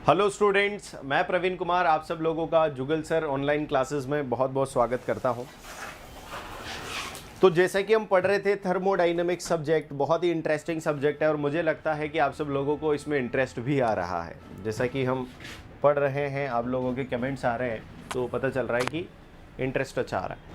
Hello students, मैं प्रवीण कुमार आप सब लोगों का जुगल सर ऑनलाइन क्लासेस में बहुत बहुत स्वागत करता हूं। तो जैसा कि हम पढ़ रहे थे थर्मोडायनेमिक्स सब्जेक्ट बहुत ही इंटरेस्टिंग सब्जेक्ट है और मुझे लगता है कि आप सब लोगों को इसमें इंटरेस्ट भी आ रहा है। जैसा कि हम पढ़ रहे हैं, आप लोगों के कमेंट्स आ रहे हैं तो पता चल रहा है कि इंटरेस्ट अच्छा आ रहा है।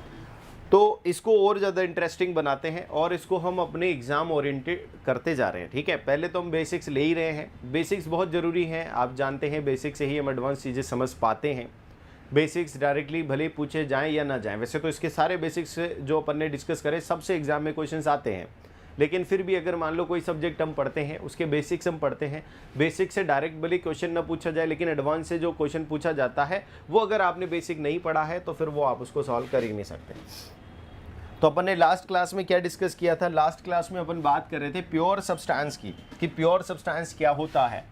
तो इसको और ज़्यादा इंटरेस्टिंग बनाते हैं और इसको हम अपने एग्ज़ाम ओरिएंटेड करते जा रहे हैं। ठीक है, पहले तो हम बेसिक्स ले ही रहे हैं। बेसिक्स बहुत ज़रूरी हैं, आप जानते हैं बेसिक्स से ही हम एडवांस चीज़ें समझ पाते हैं। बेसिक्स डायरेक्टली भले पूछे जाएं या ना जाएं, वैसे तो इसके सारे बेसिक्स जो अपन ने डिस्कस करे सबसे एग्ज़ाम में क्वेश्चंस आते हैं, लेकिन फिर भी अगर मान लो कोई सब्जेक्ट हम पढ़ते हैं उसके बेसिक्स हम पढ़ते हैं, बेसिक से डायरेक्ट भले क्वेश्चन ना पूछा जाए लेकिन एडवांस से जो क्वेश्चन पूछा जाता है वो अगर आपने बेसिक नहीं पढ़ा है तो फिर वो आप उसको सॉल्व कर ही नहीं सकते। तो अपन ने लास्ट क्लास में क्या डिस्कस किया था? लास्ट क्लास में अपन बात कर रहे थे प्योर सब्सटेंस की, कि प्योर सब्सटेंस क्या होता है।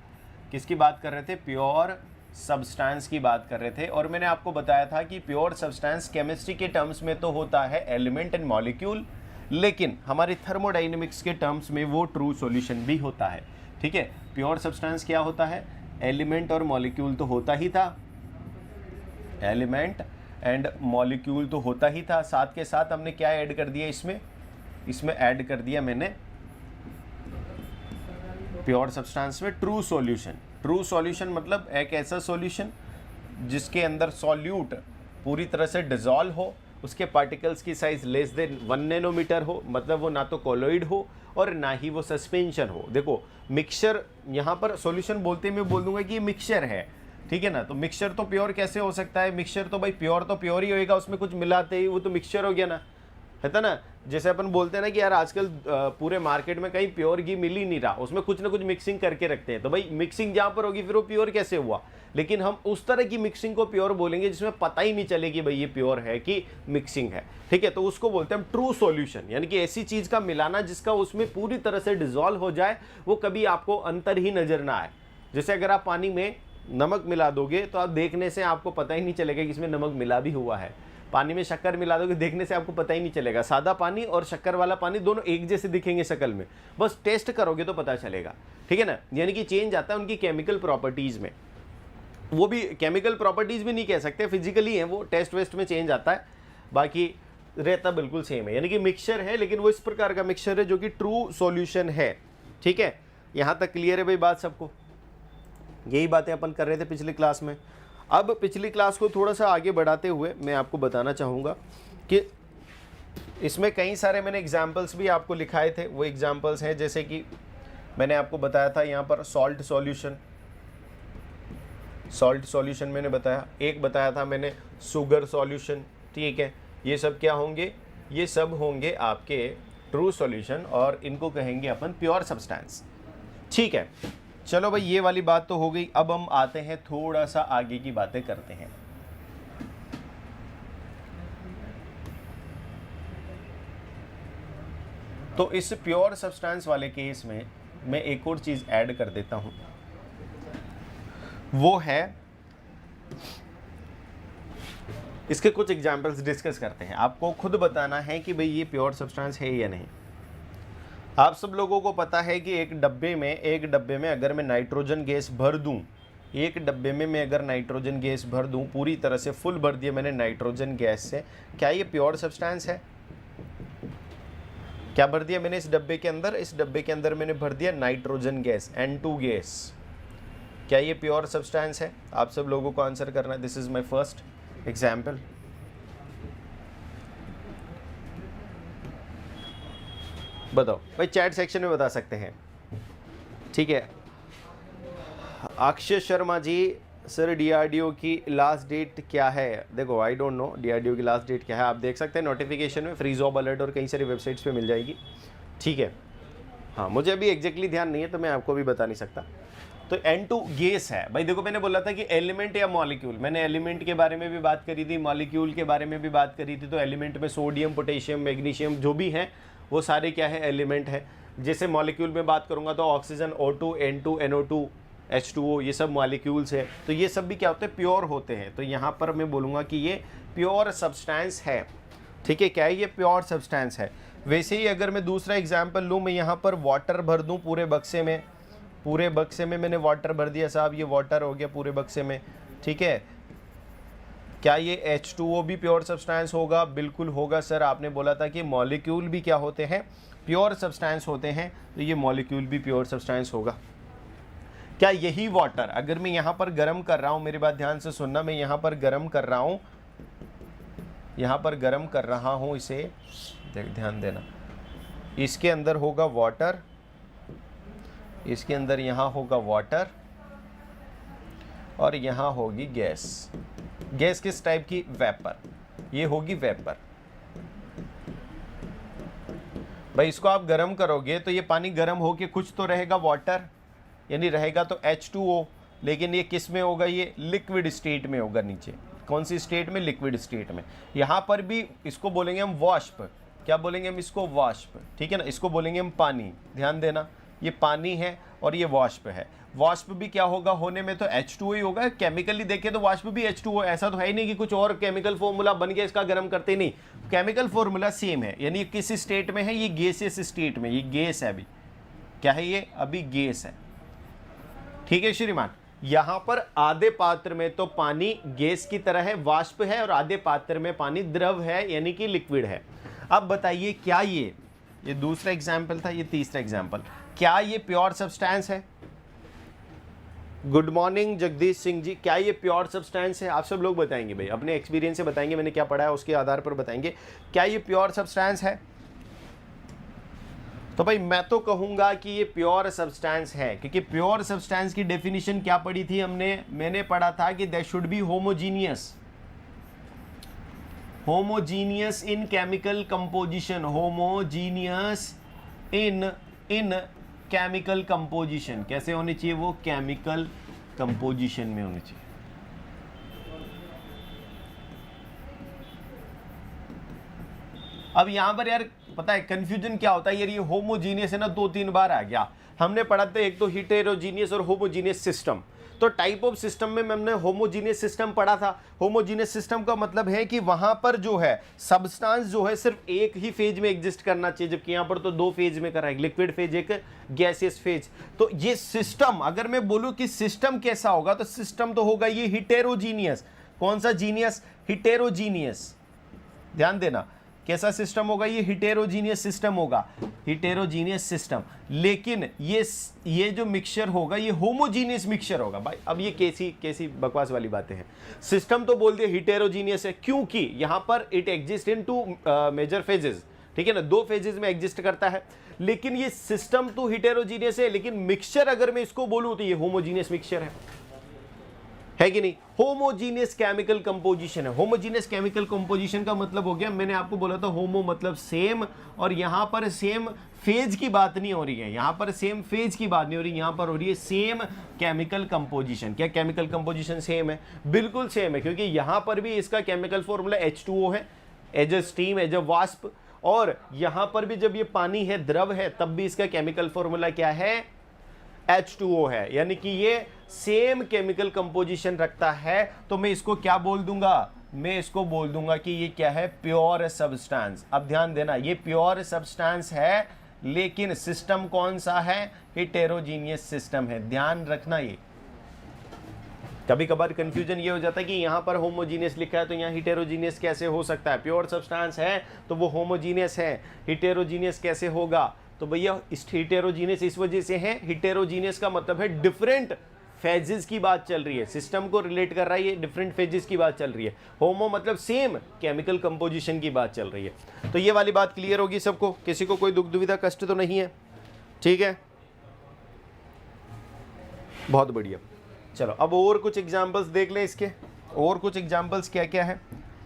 किसकी बात कर रहे थे? प्योर सब्सटेंस की बात कर रहे थे। और मैंने आपको बताया था कि प्योर सब्सटेंस केमिस्ट्री के टर्म्स में तो होता है एलिमेंट एंड मॉलिक्यूल, लेकिन हमारी थर्मोडायनेमिक्स के टर्म्स में वो ट्रू सॉल्यूशन भी होता है। ठीक है, प्योर सब्सटेंस क्या होता है? एलिमेंट और मॉलिक्यूल तो होता ही था, एलिमेंट एंड मॉलिक्यूल तो होता ही था, साथ के साथ हमने क्या ऐड कर दिया इसमें ऐड कर दिया मैंने प्योर सब्सटेंस में ट्रू सॉल्यूशन। ट्रू सॉल्यूशन मतलब एक ऐसा सॉल्यूशन जिसके अंदर सॉल्यूट पूरी तरह से डिसॉल्व हो, उसके पार्टिकल्स की साइज लेस देन 1 नैनोमीटर हो, मतलब वो ना तो कोलोइड हो और ना ही वो सस्पेंशन हो। देखो मिक्सचर, यहाँ पर सॉल्यूशन बोलते मैं बोल दूंगा कि ये मिक्सचर है, ठीक है ना। तो मिक्सचर तो प्योर कैसे हो सकता है? मिक्सचर तो भाई प्योर तो प्योर ही होएगा, उसमें कुछ मिलाते ही वो तो मिक्सचर हो गया ना, है ना। जैसे अपन बोलते हैं ना कि यार आजकल पूरे मार्केट में कहीं प्योर घी मिल ही नहीं रहा, उसमें कुछ ना कुछ मिक्सिंग करके रखते हैं। तो भाई मिक्सिंग जहाँ पर होगी फिर वो प्योर कैसे हुआ? लेकिन हम उस तरह की मिक्सिंग को प्योर बोलेंगे जिसमें पता ही नहीं चले कि भाई ये प्योर है कि मिक्सिंग है। ठीक है, तो उसको बोलते हैं ट्रू सॉल्यूशन, यानी कि ऐसी चीज का मिलाना जिसका उसमें पूरी तरह से डिसॉल्व हो जाए, वो कभी आपको अंतर ही नजर ना आए। जैसे अगर आप पानी में नमक मिला दोगे तो आप देखने से आपको पता ही नहीं चलेगा कि इसमें नमक मिला भी हुआ है। पानी में शक्कर मिला दोगे, देखने से आपको पता ही नहीं चलेगा। सादा पानी और शक्कर वाला पानी दोनों एक जैसे दिखेंगे शक्ल में, बस टेस्ट करोगे तो पता चलेगा। ठीक है ना, यानी कि चेंज आता है उनकी केमिकल प्रॉपर्टीज में। वो भी केमिकल प्रॉपर्टीज भी नहीं कह सकते, फिजिकली है वो, टेस्ट वेस्ट में चेंज आता है, बाकी रहता बिल्कुल सेम है। यानी कि मिक्सचर है, लेकिन वो इस प्रकार का मिक्सचर है जो कि ट्रू सॉल्यूशन है। ठीक है, यहां तक क्लियर है भाई बात सबको? यही बातें अपन कर रहे थे पिछली क्लास में। अब पिछली क्लास को थोड़ा सा आगे बढ़ाते हुए मैं आपको बताना चाहूँगा कि इसमें कई सारे मैंने एग्जाम्पल्स भी आपको लिखाए थे। वो एग्जाम्पल्स हैं जैसे कि मैंने आपको बताया था यहाँ पर सॉल्ट सॉल्यूशन मैंने बताया, एक बताया था मैंने शुगर सॉल्यूशन। ठीक है, ये सब क्या होंगे? ये सब होंगे आपके ट्रू सॉल्यूशन और इनको कहेंगे अपन प्योर सब्सटेंस। ठीक है, चलो भाई ये वाली बात तो हो गई। अब हम आते हैं थोड़ा सा आगे की बातें करते हैं। तो इस प्योर सब्सटेंस वाले केस में मैं एक और चीज ऐड कर देता हूं, वो है इसके कुछ एग्जांपल्स डिस्कस करते हैं। आपको खुद बताना है कि भाई ये प्योर सब्सटेंस है या नहीं। आप सब लोगों को पता है कि एक डब्बे में अगर मैं नाइट्रोजन गैस भर दूं, एक डब्बे में मैं अगर नाइट्रोजन गैस भर दूं, पूरी तरह से फुल भर दिया मैंने नाइट्रोजन गैस से, क्या ये प्योर सब्सटेंस है? क्या भर दिया मैंने इस डब्बे के अंदर? इस डब्बे के अंदर मैंने भर दिया नाइट्रोजन गैस, N2 गैस। क्या ये प्योर सब्सटेंस है? आप सब लोगों को आंसर करना है। This is my first example. बताओ भाई, चैट सेक्शन में बता सकते हैं। ठीक है, अक्षय शर्मा जी, सर डीआरडीओ की लास्ट डेट क्या है? देखो आई डोंट नो डीआरडीओ की लास्ट डेट क्या है, आप देख सकते हैं नोटिफिकेशन में, फ्री जॉब अलर्ट और कई सारी वेबसाइट्स पे मिल जाएगी। ठीक है, हाँ मुझे अभी एग्जैक्टली ध्यान नहीं है तो मैं आपको भी बता नहीं सकता। तो N2 गैस है भाई। देखो मैंने बोला था कि एलिमेंट या मॉलिक्यूल, मैंने एलिमेंट के बारे में भी बात करी थी, मॉलिक्यूल के बारे में भी बात करी थी। तो एलिमेंट में सोडियम, पोटेशियम, मैग्नीशियम जो भी हैं वो सारे क्या है? एलिमेंट है। जैसे मॉलिक्यूल में बात करूंगा तो oxygen, O2, N2, NO2, H2O, ये सब मॉलिक्यूल्स है। तो ये सब भी क्या होते हैं? प्योर होते हैं। तो यहाँ पर मैं बोलूँगा कि ये प्योर सब्सटेंस है। ठीक है, क्या है? ये प्योर सब्सटेंस है। वैसे ही अगर मैं दूसरा एग्जाम्पल लूँ, मैं यहाँ पर वाटर भर दूँ पूरे बक्से में, पूरे बक्से में मैंने वाटर भर दिया साहब, ये वाटर हो गया पूरे बक्से में, ठीक है। क्या ये H2O भी प्योर सब्सटेंस होगा? बिल्कुल होगा सर, आपने बोला था कि मॉलिक्यूल भी क्या होते हैं, प्योर सब्सटेंस होते हैं, तो ये मॉलिक्यूल भी प्योर सब्सटेंस होगा। क्या यही वाटर अगर मैं यहाँ पर गर्म कर रहा हूँ, मेरी बात ध्यान से सुनना, मैं यहाँ पर गर्म कर रहा हूँ, यहाँ पर गर्म कर रहा हूँ इसे, ध्यान देना, इसके अंदर होगा वाटर, इसके अंदर यहाँ होगा वाटर और यहाँ होगी गैस। गैस किस टाइप की? वेपर, ये होगी वेपर। भाई इसको आप गर्म करोगे तो ये पानी गर्म होके कुछ तो रहेगा वाटर, यानी रहेगा तो H2O, लेकिन ये किस में होगा? ये लिक्विड स्टेट में होगा नीचे। कौन सी स्टेट में? लिक्विड स्टेट में। यहाँ पर भी इसको बोलेंगे हम वाष्प। क्या बोलेंगे हम इसको? वाष्प, ठीक है ना। इसको बोलेंगे हम पानी, ध्यान देना, ये पानी है और ये वाष्प है। वाष्प भी क्या होगा होने में? तो H2O ही होगा। केमिकली देखें तो वाष्प भी H2O, ऐसा तो है ही नहीं कि कुछ और केमिकल फॉर्मूला बन गया इसका गर्म करते नहीं, केमिकल फॉर्मूला सेम है। यानी किस स्टेट में है? ये गैसियस स्टेट में, ये गैस है अभी। क्या है ये? अभी गैस है, ठीक है श्रीमान। यहां पर आधे पात्र में तो पानी गैस की तरह है, वाष्प है, और आधे पात्र में पानी द्रव है, यानी कि लिक्विड है। अब बताइए क्या ये दूसरा एग्जाम्पल था, ये तीसरा एग्जाम्पल, क्या ये प्योर सब्सटेंस है? गुड मॉर्निंग जगदीश सिंह जी, क्या ये प्योर सब्सटेंस है? आप सब लोग बताएंगे भाई, अपने एक्सपीरियंस से बताएंगे, मैंने क्या पढ़ा है उसके आधार पर बताएंगे, क्या ये प्योर सब्सटेंस है? तो भाई मैं तो कहूंगा कि ये प्योर सब्सटेंस है, क्योंकि प्योर सब्सटेंस की डेफिनेशन क्या पढ़ी थी हमने? मैंने पढ़ा था कि that should be homogeneous, homogeneous in chemical composition, homogeneous in chemical composition. कैसे होनी चाहिए वो? केमिकल कंपोजिशन में होनी चाहिए। अब यहां पर यार पता है कंफ्यूजन क्या होता है यार, ये होमोजीनियस है ना, 2-3 बार आ गया। हमने पढ़ा था एक तो हिटेरोजीनियस और होमोजीनियस सिस्टम। तो टाइप ऑफ सिस्टम में हमने होमोजीनियस सिस्टम पढ़ा था। होमोजीनियस सिस्टम का मतलब है कि वहां पर जो है सब्सटेंस जो है सिर्फ एक ही फेज में एग्जिस्ट करना चाहिए, जबकि यहां पर तो 2 फेज में कर रहा है, लिक्विड फेज, एक गैसियस फेज। तो ये सिस्टम, अगर मैं बोलूं कि सिस्टम कैसा होगा, तो सिस्टम तो होगा ये हिटेरोजीनियस। कौन सा जीनियस? हिटेरोजीनियस। ध्यान देना, कैसा सिस्टम होगा? ये हिटेरोजीनियस सिस्टम होगा, हिटेरोजीनियस सिस्टम। लेकिन ये जो मिक्सचर होगा ये होमोजीनियस मिक्सचर होगा। भाई अब ये कैसी बकवास वाली बातें हैं। सिस्टम तो बोल दिया हिटेरोजीनियस है, क्योंकि यहां पर it exist in 2 major phases, ठीक है ना, 2 फेजेस में एग्जिस्ट करता है। लेकिन ये सिस्टम तो हिटेरोजीनियस है, लेकिन मिक्सचर अगर मैं इसको बोलूं तो ये होमोजीनियस मिक्सचर है कि नहीं? होमोजीनियस केमिकल कंपोजिशन है। होमोजीनियस केमिकल कंपोजिशन का मतलब हो गया, मैंने आपको बोला था होमो मतलब सेम, और यहां पर सेम फेज की बात नहीं हो रही है, यहां पर सेम फेज की बात नहीं हो रही, यहां पर हो रही है सेम केमिकल कंपोजिशन। क्या केमिकल कंपोजिशन सेम है? बिल्कुल सेम है, क्योंकि यहां पर भी इसका केमिकल फॉर्मूला H2O है, as a steam, as a वाष्प, और यहां पर भी जब ये पानी है, द्रव है, तब भी इसका केमिकल फॉर्मूला क्या है? H2O है। यानी कि ये सेम केमिकल कंपोजिशन रखता है। तो मैं इसको क्या बोल दूंगा? मैं इसको बोल दूंगा कि ये क्या है? Pure substance. अब ध्यान देना, ये प्योर सब्सटेंस है, लेकिन सिस्टम कौन सा है? हिटेरोजीनियस सिस्टम है। ध्यान रखना, ये कभी कभार कंफ्यूजन ये हो जाता है कि यहां पर होमोजीनियस लिखा है तो यहां हिटेरोजीनियस कैसे हो सकता है? प्योर सब्सटेंस है तो वो होमोजीनियस है, हिटेरोजीनियस कैसे होगा? तो भैया हिटेरोजीनियस इस वजह से है, हिटेरोजीनियस का मतलब है डिफरेंट फेजेस की बात चल रही है, सिस्टम को रिलेट कर रहा है, ये डिफरेंट फेजेस की बात चल रही है। होमो मतलब सेम केमिकल कंपोजिशन की बात चल रही है। तो ये वाली बात क्लियर होगी सबको? किसी को कोई दुख दुविधा कष्ट तो नहीं है? ठीक है, बहुत बढ़िया। चलो अब और कुछ एग्जाम्पल्स देख लें इसके। और कुछ एग्जाम्पल्स क्या क्या है?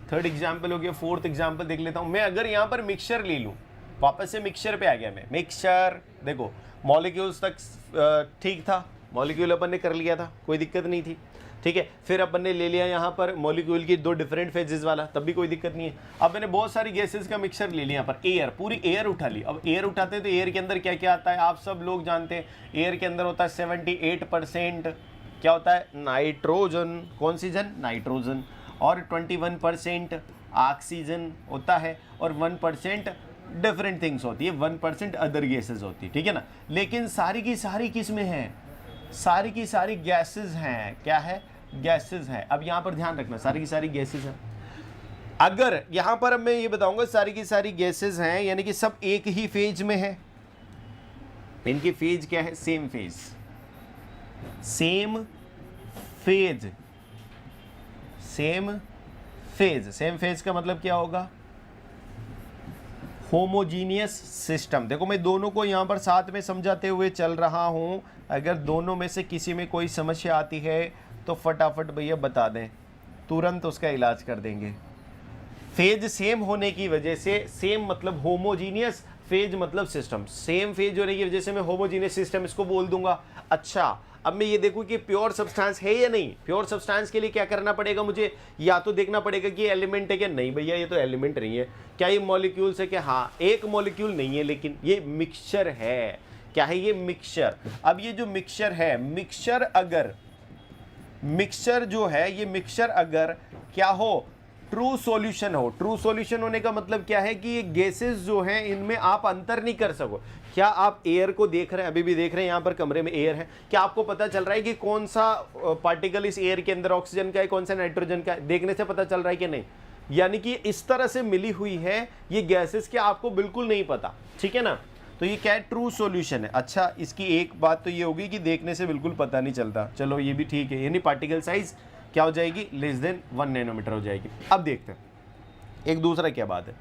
3rd एग्जाम्पल हो गया, 4th एग्जाम्पल देख लेता हूं मैं। अगर यहां पर मिक्सचर ले लूं, वापस से मिक्सचर पे आ गया मैं। मिक्सचर देखो, मॉलिक्यूल्स तक ठीक था, मॉलिक्यूल अपन ने कर लिया था, कोई दिक्कत नहीं थी, ठीक है। फिर अपन ने ले लिया यहाँ पर मॉलिक्यूल की 2 डिफरेंट फेजेस वाला, तब भी कोई दिक्कत नहीं है। अब मैंने बहुत सारी गैसेस का मिक्सचर ले लिया, यहाँ पर एयर, पूरी एयर उठा ली। अब एयर उठाते हैं तो एयर के अंदर क्या क्या आता है आप सब लोग जानते हैं। एयर के अंदर होता है 78% क्या होता है? नाइट्रोजन। कौन सी जन? नाइट्रोजन। और 21% ऑक्सीजन होता है, और 1% डिफरेंट थिंग्स होती है, 1% अदर गैसेस होती है, ठीक है ना। लेकिन सारी की सारी किस में है? सारी की सारी गैसेस हैं, क्या है, गैसेस हैं। अब यहां पर ध्यान रखना, सारी की सारी गैसेस हैं। अगर यहां पर अब मैं ये बताऊंगा सारी की सारी गैसेस हैं, यानी कि सब एक ही फेज में है, इनकी फेज क्या है, same phase, same phase, same phase. Same phase का मतलब क्या होगा, होमोजीनियस सिस्टम। देखो मैं दोनों को यहां पर साथ में समझाते हुए चल रहा हूं, अगर दोनों में से किसी में कोई समस्या आती है तो फटाफट भैया बता दें, तुरंत उसका इलाज कर देंगे। फेज सेम होने की वजह से, सेम मतलब होमोजीनियस, फेज मतलब सिस्टम, सेम फेज होने की वजह से मैं होमोजीनियस सिस्टम इसको बोल दूंगा। अच्छा अब मैं ये देखूं कि प्योर सब्सटेंस है या नहीं। प्योर सब्सटेंस के लिए क्या करना पड़ेगा मुझे, या तो देखना पड़ेगा कि एलिमेंट है क्या, नहीं भैया ये तो एलिमेंट नहीं है। क्या ये मॉलिक्यूल्स है क्या, हाँ एक मॉलिक्यूल नहीं है, लेकिन ये मिक्सचर है। क्या है ये, मिक्सचर। अब ये जो मिक्सचर है, मिक्सचर अगर, मिक्सचर जो है ये मिक्सचर अगर क्या हो, ट्रू सॉल्यूशन हो। ट्रू सॉल्यूशन होने का मतलब क्या है कि ये गैसेस जो हैं इनमें आप अंतर नहीं कर सको। क्या आप एयर को देख रहे हैं, अभी भी देख रहे हैं, यहां पर कमरे में एयर है, क्या आपको पता चल रहा है कि कौन सा पार्टिकल इस एयर के अंदर ऑक्सीजन का है, कौन सा नाइट्रोजन का है, देखने से पता चल रहा है कि नहीं। यानी कि इस तरह से मिली हुई है ये गैसेस के, आपको बिल्कुल नहीं पता, ठीक है ना। तो ये क्या है, ट्रू सॉल्यूशन है। अच्छा इसकी एक बात तो ये होगी कि देखने से बिल्कुल पता नहीं चलता, चलो ये भी ठीक है, यानी पार्टिकल साइज क्या हो जाएगी, लेस देन 1 नैनोमीटर हो जाएगी। अब देखते हैं एक दूसरा क्या बात है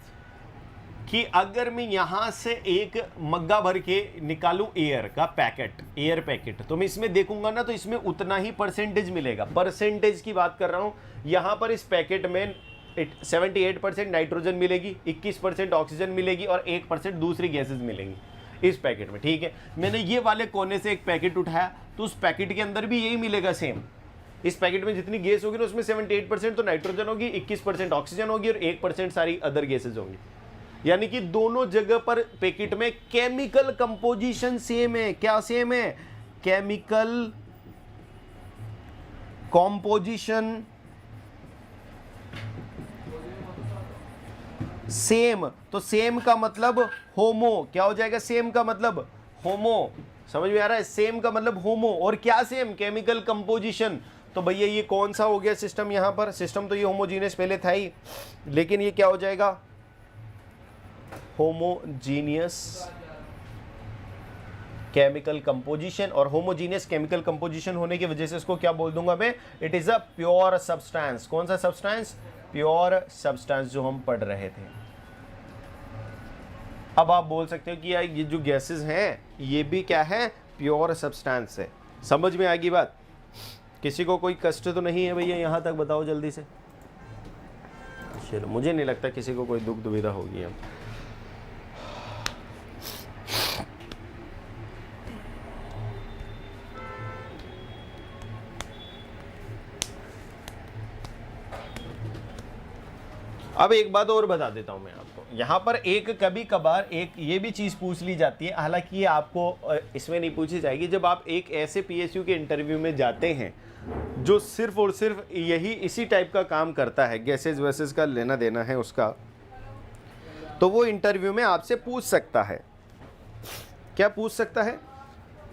कि अगर मैं यहां से एक मग्गा भर के निकालूं एयर का पैकेट, एयर पैकेट, तो मैं इसमें देखूंगा ना तो इसमें उतना ही परसेंटेज मिलेगा। परसेंटेज की बात कर रहा हूं, यहां पर इस पैकेट में 78% नाइट्रोजन मिलेगी, 21% ऑक्सीजन मिलेगी और 1% दूसरी गैसेस मिलेंगी इस पैकेट में, ठीक है। मैंने ये वाले कोने से एक पैकेट उठाया तो उस पैकेट के अंदर भी यही मिलेगा सेम। इस पैकेट में जितनी गैस होगी ना उसमें 78% तो नाइट्रोजन होगी, 21% ऑक्सीजन होगी और 1% सारी अदर गैसेज होंगी। यानी कि दोनों जगह पर पैकेट में केमिकल कंपोजिशन सेम है। क्या सेम है, केमिकल कंपोजिशन सेम। तो सेम का मतलब होमो, क्या हो जाएगा, सेम का मतलब होमो, समझ में आ रहा है, सेम का मतलब होमो। और क्या सेम, केमिकल कंपोजिशन। तो भैया ये कौन सा हो गया सिस्टम, यहां पर सिस्टम तो ये होमोजीनियस पहले था ही, लेकिन ये क्या हो जाएगा, होमोजीनियस केमिकल कंपोजिशन। और होमोजीनियस केमिकल कंपोजिशन होने की वजह से इसको क्या बोल दूंगा मैं, it is a pure substance. कौन सा सब्सटेंस, प्योर सब्सटेंस जो हम पढ़ रहे थे। अब आप बोल सकते हो कि यार ये जो गैसेस हैं ये भी क्या है, प्योर सब्सटेंस है। समझ में आ गई बात, किसी को कोई कष्ट तो नहीं है भैया यहां तक, बताओ जल्दी से। चलो मुझे नहीं लगता किसी को कोई दुख दुविधा होगी। अब एक बात और बता देता हूं मैं आपको, यहां पर एक कभी कभार एक ये भी चीज पूछ ली जाती है, हालांकि ये आपको इसमें नहीं पूछी जाएगी। जब आप एक ऐसे पीएसयू के इंटरव्यू में जाते हैं जो सिर्फ और सिर्फ यही इसी टाइप का काम करता है, गैसेज वैसेज का लेना देना है उसका, तो वो इंटरव्यू में आपसे पूछ सकता है, क्या पूछ सकता है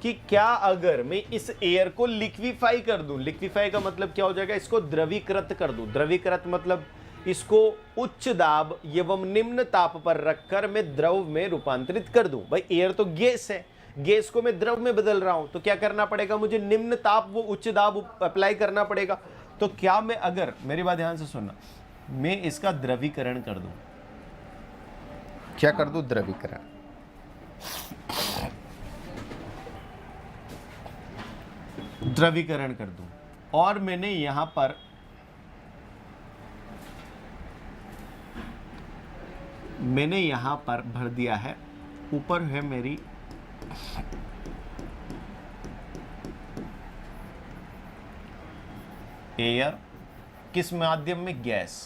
कि क्या अगर मैं इस एयर को लिक्विफाई कर दूं, लिक्विफाई का मतलब क्या हो जाएगा, इसको द्रवीकृत कर दूं। द्रवीकृत मतलब इसको उच्च दाब एवं निम्न ताप पर रखकर मैं द्रव में रूपांतरित कर दूं। भाई एयर तो गैस है, गैस को मैं द्रव में बदल रहा हूं, तो क्या करना पड़ेगा मुझे, निम्न ताप वो उच्च दाब अप्लाई करना पड़ेगा। तो क्या मैं अगर, मेरी बात ध्यान से सुनना, मैं इसका द्रवीकरण कर दूं, क्या कर दूं, द्रवीकरण, द्रवीकरण कर दूं, और मैंने यहां पर भर दिया है, ऊपर है मेरी एयर, किस माध्यम में, गैस,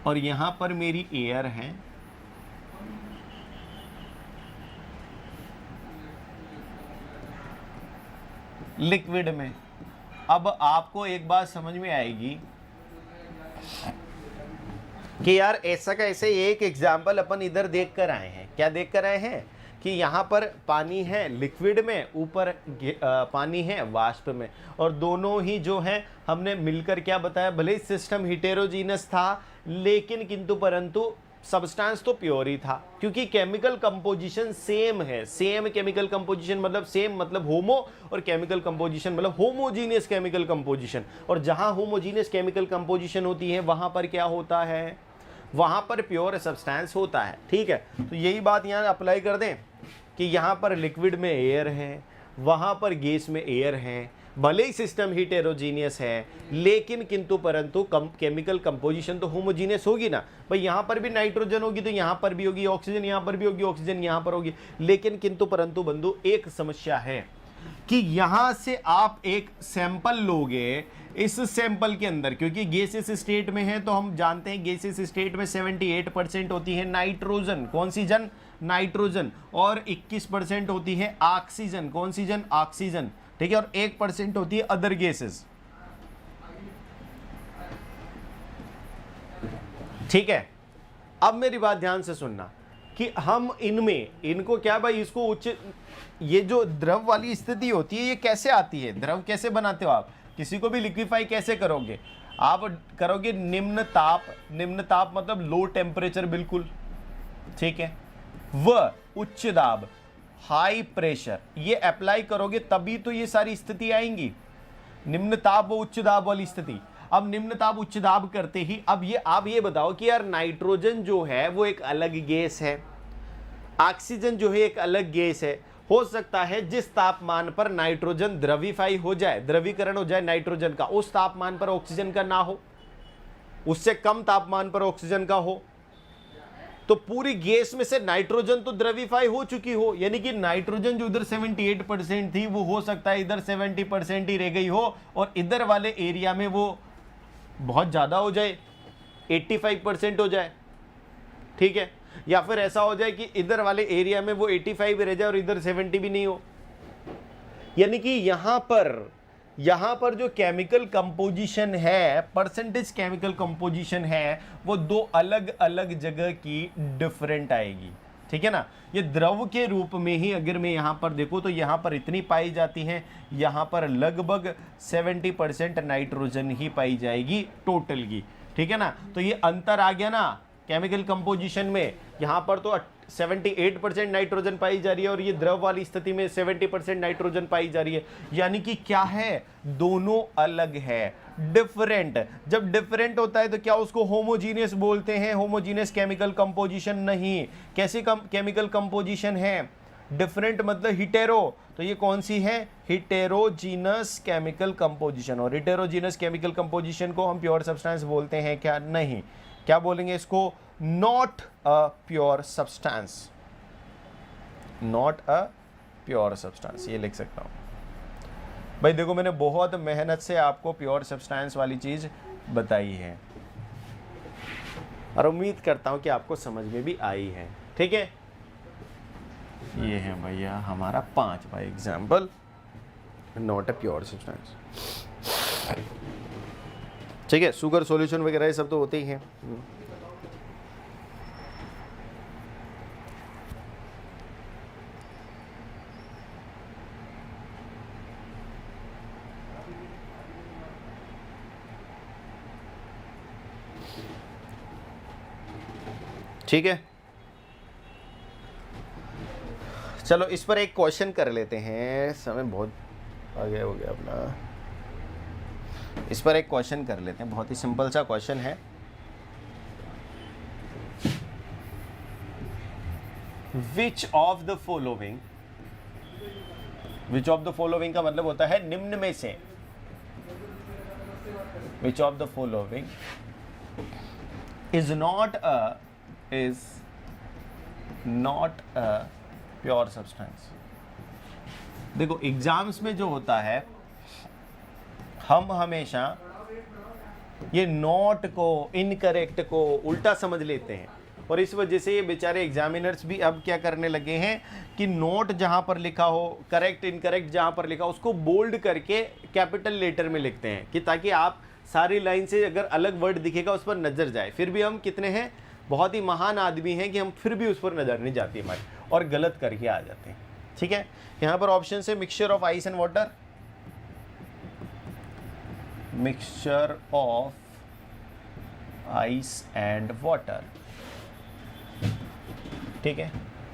और यहां पर मेरी एयर है लिक्विड में। अब आपको एक बात समझ में आएगी कि यार ऐसा का ऐसे एक एग्जाम्पल अपन इधर देख कर आए हैं। क्या देख कर आए हैं कि यहाँ पर पानी है लिक्विड में, ऊपर पानी है वाष्प में, और दोनों ही जो है हमने मिलकर क्या बताया, भले ही सिस्टम हिटेरोजीनस था लेकिन किंतु परंतु सब्सटेंस तो प्योर ही था, क्योंकि केमिकल कंपोजिशन सेम है। सेम केमिकल कंपोजिशन मतलब सेम मतलब होमो, और केमिकल कंपोजिशन मतलब होमोजीनियस केमिकल कंपोजिशन। और जहां होमोजीनियस केमिकल कंपोजिशन होती है वहां पर क्या होता है, वहां पर प्योर सब्सटेंस होता है। ठीक है, तो यही बात यहां अप्लाई कर दें कि यहां पर लिक्विड में एयर है, वहां पर गैस में एयर है, भले ही सिस्टम हिटेरोजीनियस है लेकिन किंतु परंतु केमिकल कंपोजिशन तो होमोजीनियस होगी ना। भाई यहाँ पर भी नाइट्रोजन होगी तो यहाँ पर भी होगी, ऑक्सीजन यहाँ पर भी होगी, ऑक्सीजन यहाँ पर होगी, लेकिन किंतु परंतु बंधु एक समस्या है कि यहाँ से आप एक सैंपल लोगे, इस सैंपल के अंदर क्योंकि गैसेस स्टेट में है तो हम जानते हैं गैसेस स्टेट में 78% होती है नाइट्रोजन, कौन सी जन, नाइट्रोजन, और 21% होती है ऑक्सीजन, कौन सी जन, ऑक्सीजन, ठीक है, और 1% होती है अदर गैसेस। ठीक है, अब मेरी बात ध्यान से सुनना कि हम इनमें इनको क्या भाई इसको उच्च, ये जो द्रव वाली स्थिति होती है ये कैसे आती है, द्रव कैसे बनाते हो आप, किसी को भी लिक्विफाई कैसे करोगे आप, करोगे निम्न ताप, निम्न ताप मतलब लो टेम्परेचर बिल्कुल, ठीक है, व उच्च दाब हाई प्रेशर, ये अप्लाई करोगे तभी तो ये सारी स्थिति आएंगी, निम्न ताप व उच्च दाब वाली स्थिति। अब निम्न ताप उच्च दाब करते ही अब ये आप ये बताओ कि यार नाइट्रोजन जो है वो एक अलग गैस है, ऑक्सीजन जो है एक अलग गैस है, हो सकता है जिस तापमान पर नाइट्रोजन द्रवीफाई हो जाए, द्रवीकरण हो जाए नाइट्रोजन का, उस तापमान पर ऑक्सीजन का ना हो, उससे कम तापमान पर ऑक्सीजन का हो, तो पूरी गैस में से नाइट्रोजन तो द्रवीफाई हो चुकी हो, यानी कि नाइट्रोजन जो इधर 78% थी वो हो सकता है इधर 70% ही रह गई हो और इधर वाले एरिया में वो बहुत ज्यादा हो जाए, 85% हो जाए, ठीक है, या फिर ऐसा हो जाए कि इधर वाले एरिया में वो 85 रह जाए और इधर 70 भी नहीं हो। यानी कि यहां पर जो केमिकल कंपोजिशन है, परसेंटेज केमिकल कंपोजिशन है, वो दो अलग अलग जगह की डिफरेंट आएगी, ठीक है ना। ये द्रव के रूप में ही अगर मैं यहां पर देखूं तो यहां पर इतनी पाई जाती है, यहां पर लगभग 70% नाइट्रोजन ही पाई जाएगी टोटल की, ठीक है ना। तो ये अंतर आ गया ना केमिकल कंपोजिशन में, यहां पर तो 78% नाइट्रोजन पाई जा रही है और ये द्रव वाली स्थिति में 70% नाइट्रोजन पाई जा रही है, यानी कि क्या है, दोनों अलग है, डिफरेंट। जब डिफरेंट होता है तो क्या उसको होमोजीनियस बोलते हैं, होमोजीनियस केमिकल कंपोजिशन नहीं। कैसी केमिकल कंपोजिशन है, डिफरेंट मतलब हिटेरो, तो ये कौन सी है, हिटेरोजीनस केमिकल कंपोजिशन। और हिटेरोजीनस केमिकल कंपोजिशन को हम प्योर सब्सटेंस बोलते हैं क्या, नहीं, क्या बोलेंगे इसको, not a pure substance, not a pure substance, ये लिख सकता हूं भाई। देखो मैंने बहुत मेहनत से आपको प्योर सब्सटेंस वाली चीज बताई है और उम्मीद करता हूं कि आपको समझ में भी आई है, ठीक है। ये है भैया हमारा 5वां example, not a pure substance, ठीक है। शुगर सॉल्यूशन वगैरह ये सब तो होते ही हैं। ठीक है, चलो इस पर एक क्वेश्चन कर लेते हैं, समय बहुत आगे हो गया अपना, इस पर एक क्वेश्चन कर लेते हैं, बहुत ही सिंपल सा क्वेश्चन है। Which of the following, which of the following का मतलब होता है निम्न में से, which of the following is not a pure substance. देखो एग्जाम्स में जो होता है हम हमेशा ये नॉट को, इनकरेक्ट को उल्टा समझ लेते हैं और इस वजह से ये बेचारे एग्जामिनर्स भी अब क्या करने लगे हैं कि नोट जहां पर लिखा हो, करेक्ट इनकरेक्ट जहां पर लिखा हो, उसको बोल्ड करके कैपिटल लेटर में लिखते हैं कि ताकि आप सारी लाइन से अगर अलग वर्ड दिखेगा उस पर नजर जाए। फिर भी हम कितने हैं, बहुत ही महान आदमी हैं कि हम फिर भी उस पर नजर नहीं जाती हमारी, और गलत करके आ जाते हैं। ठीक है, यहाँ पर ऑप्शन है mixture of ice and water, mixture of ice and water. ठीक है,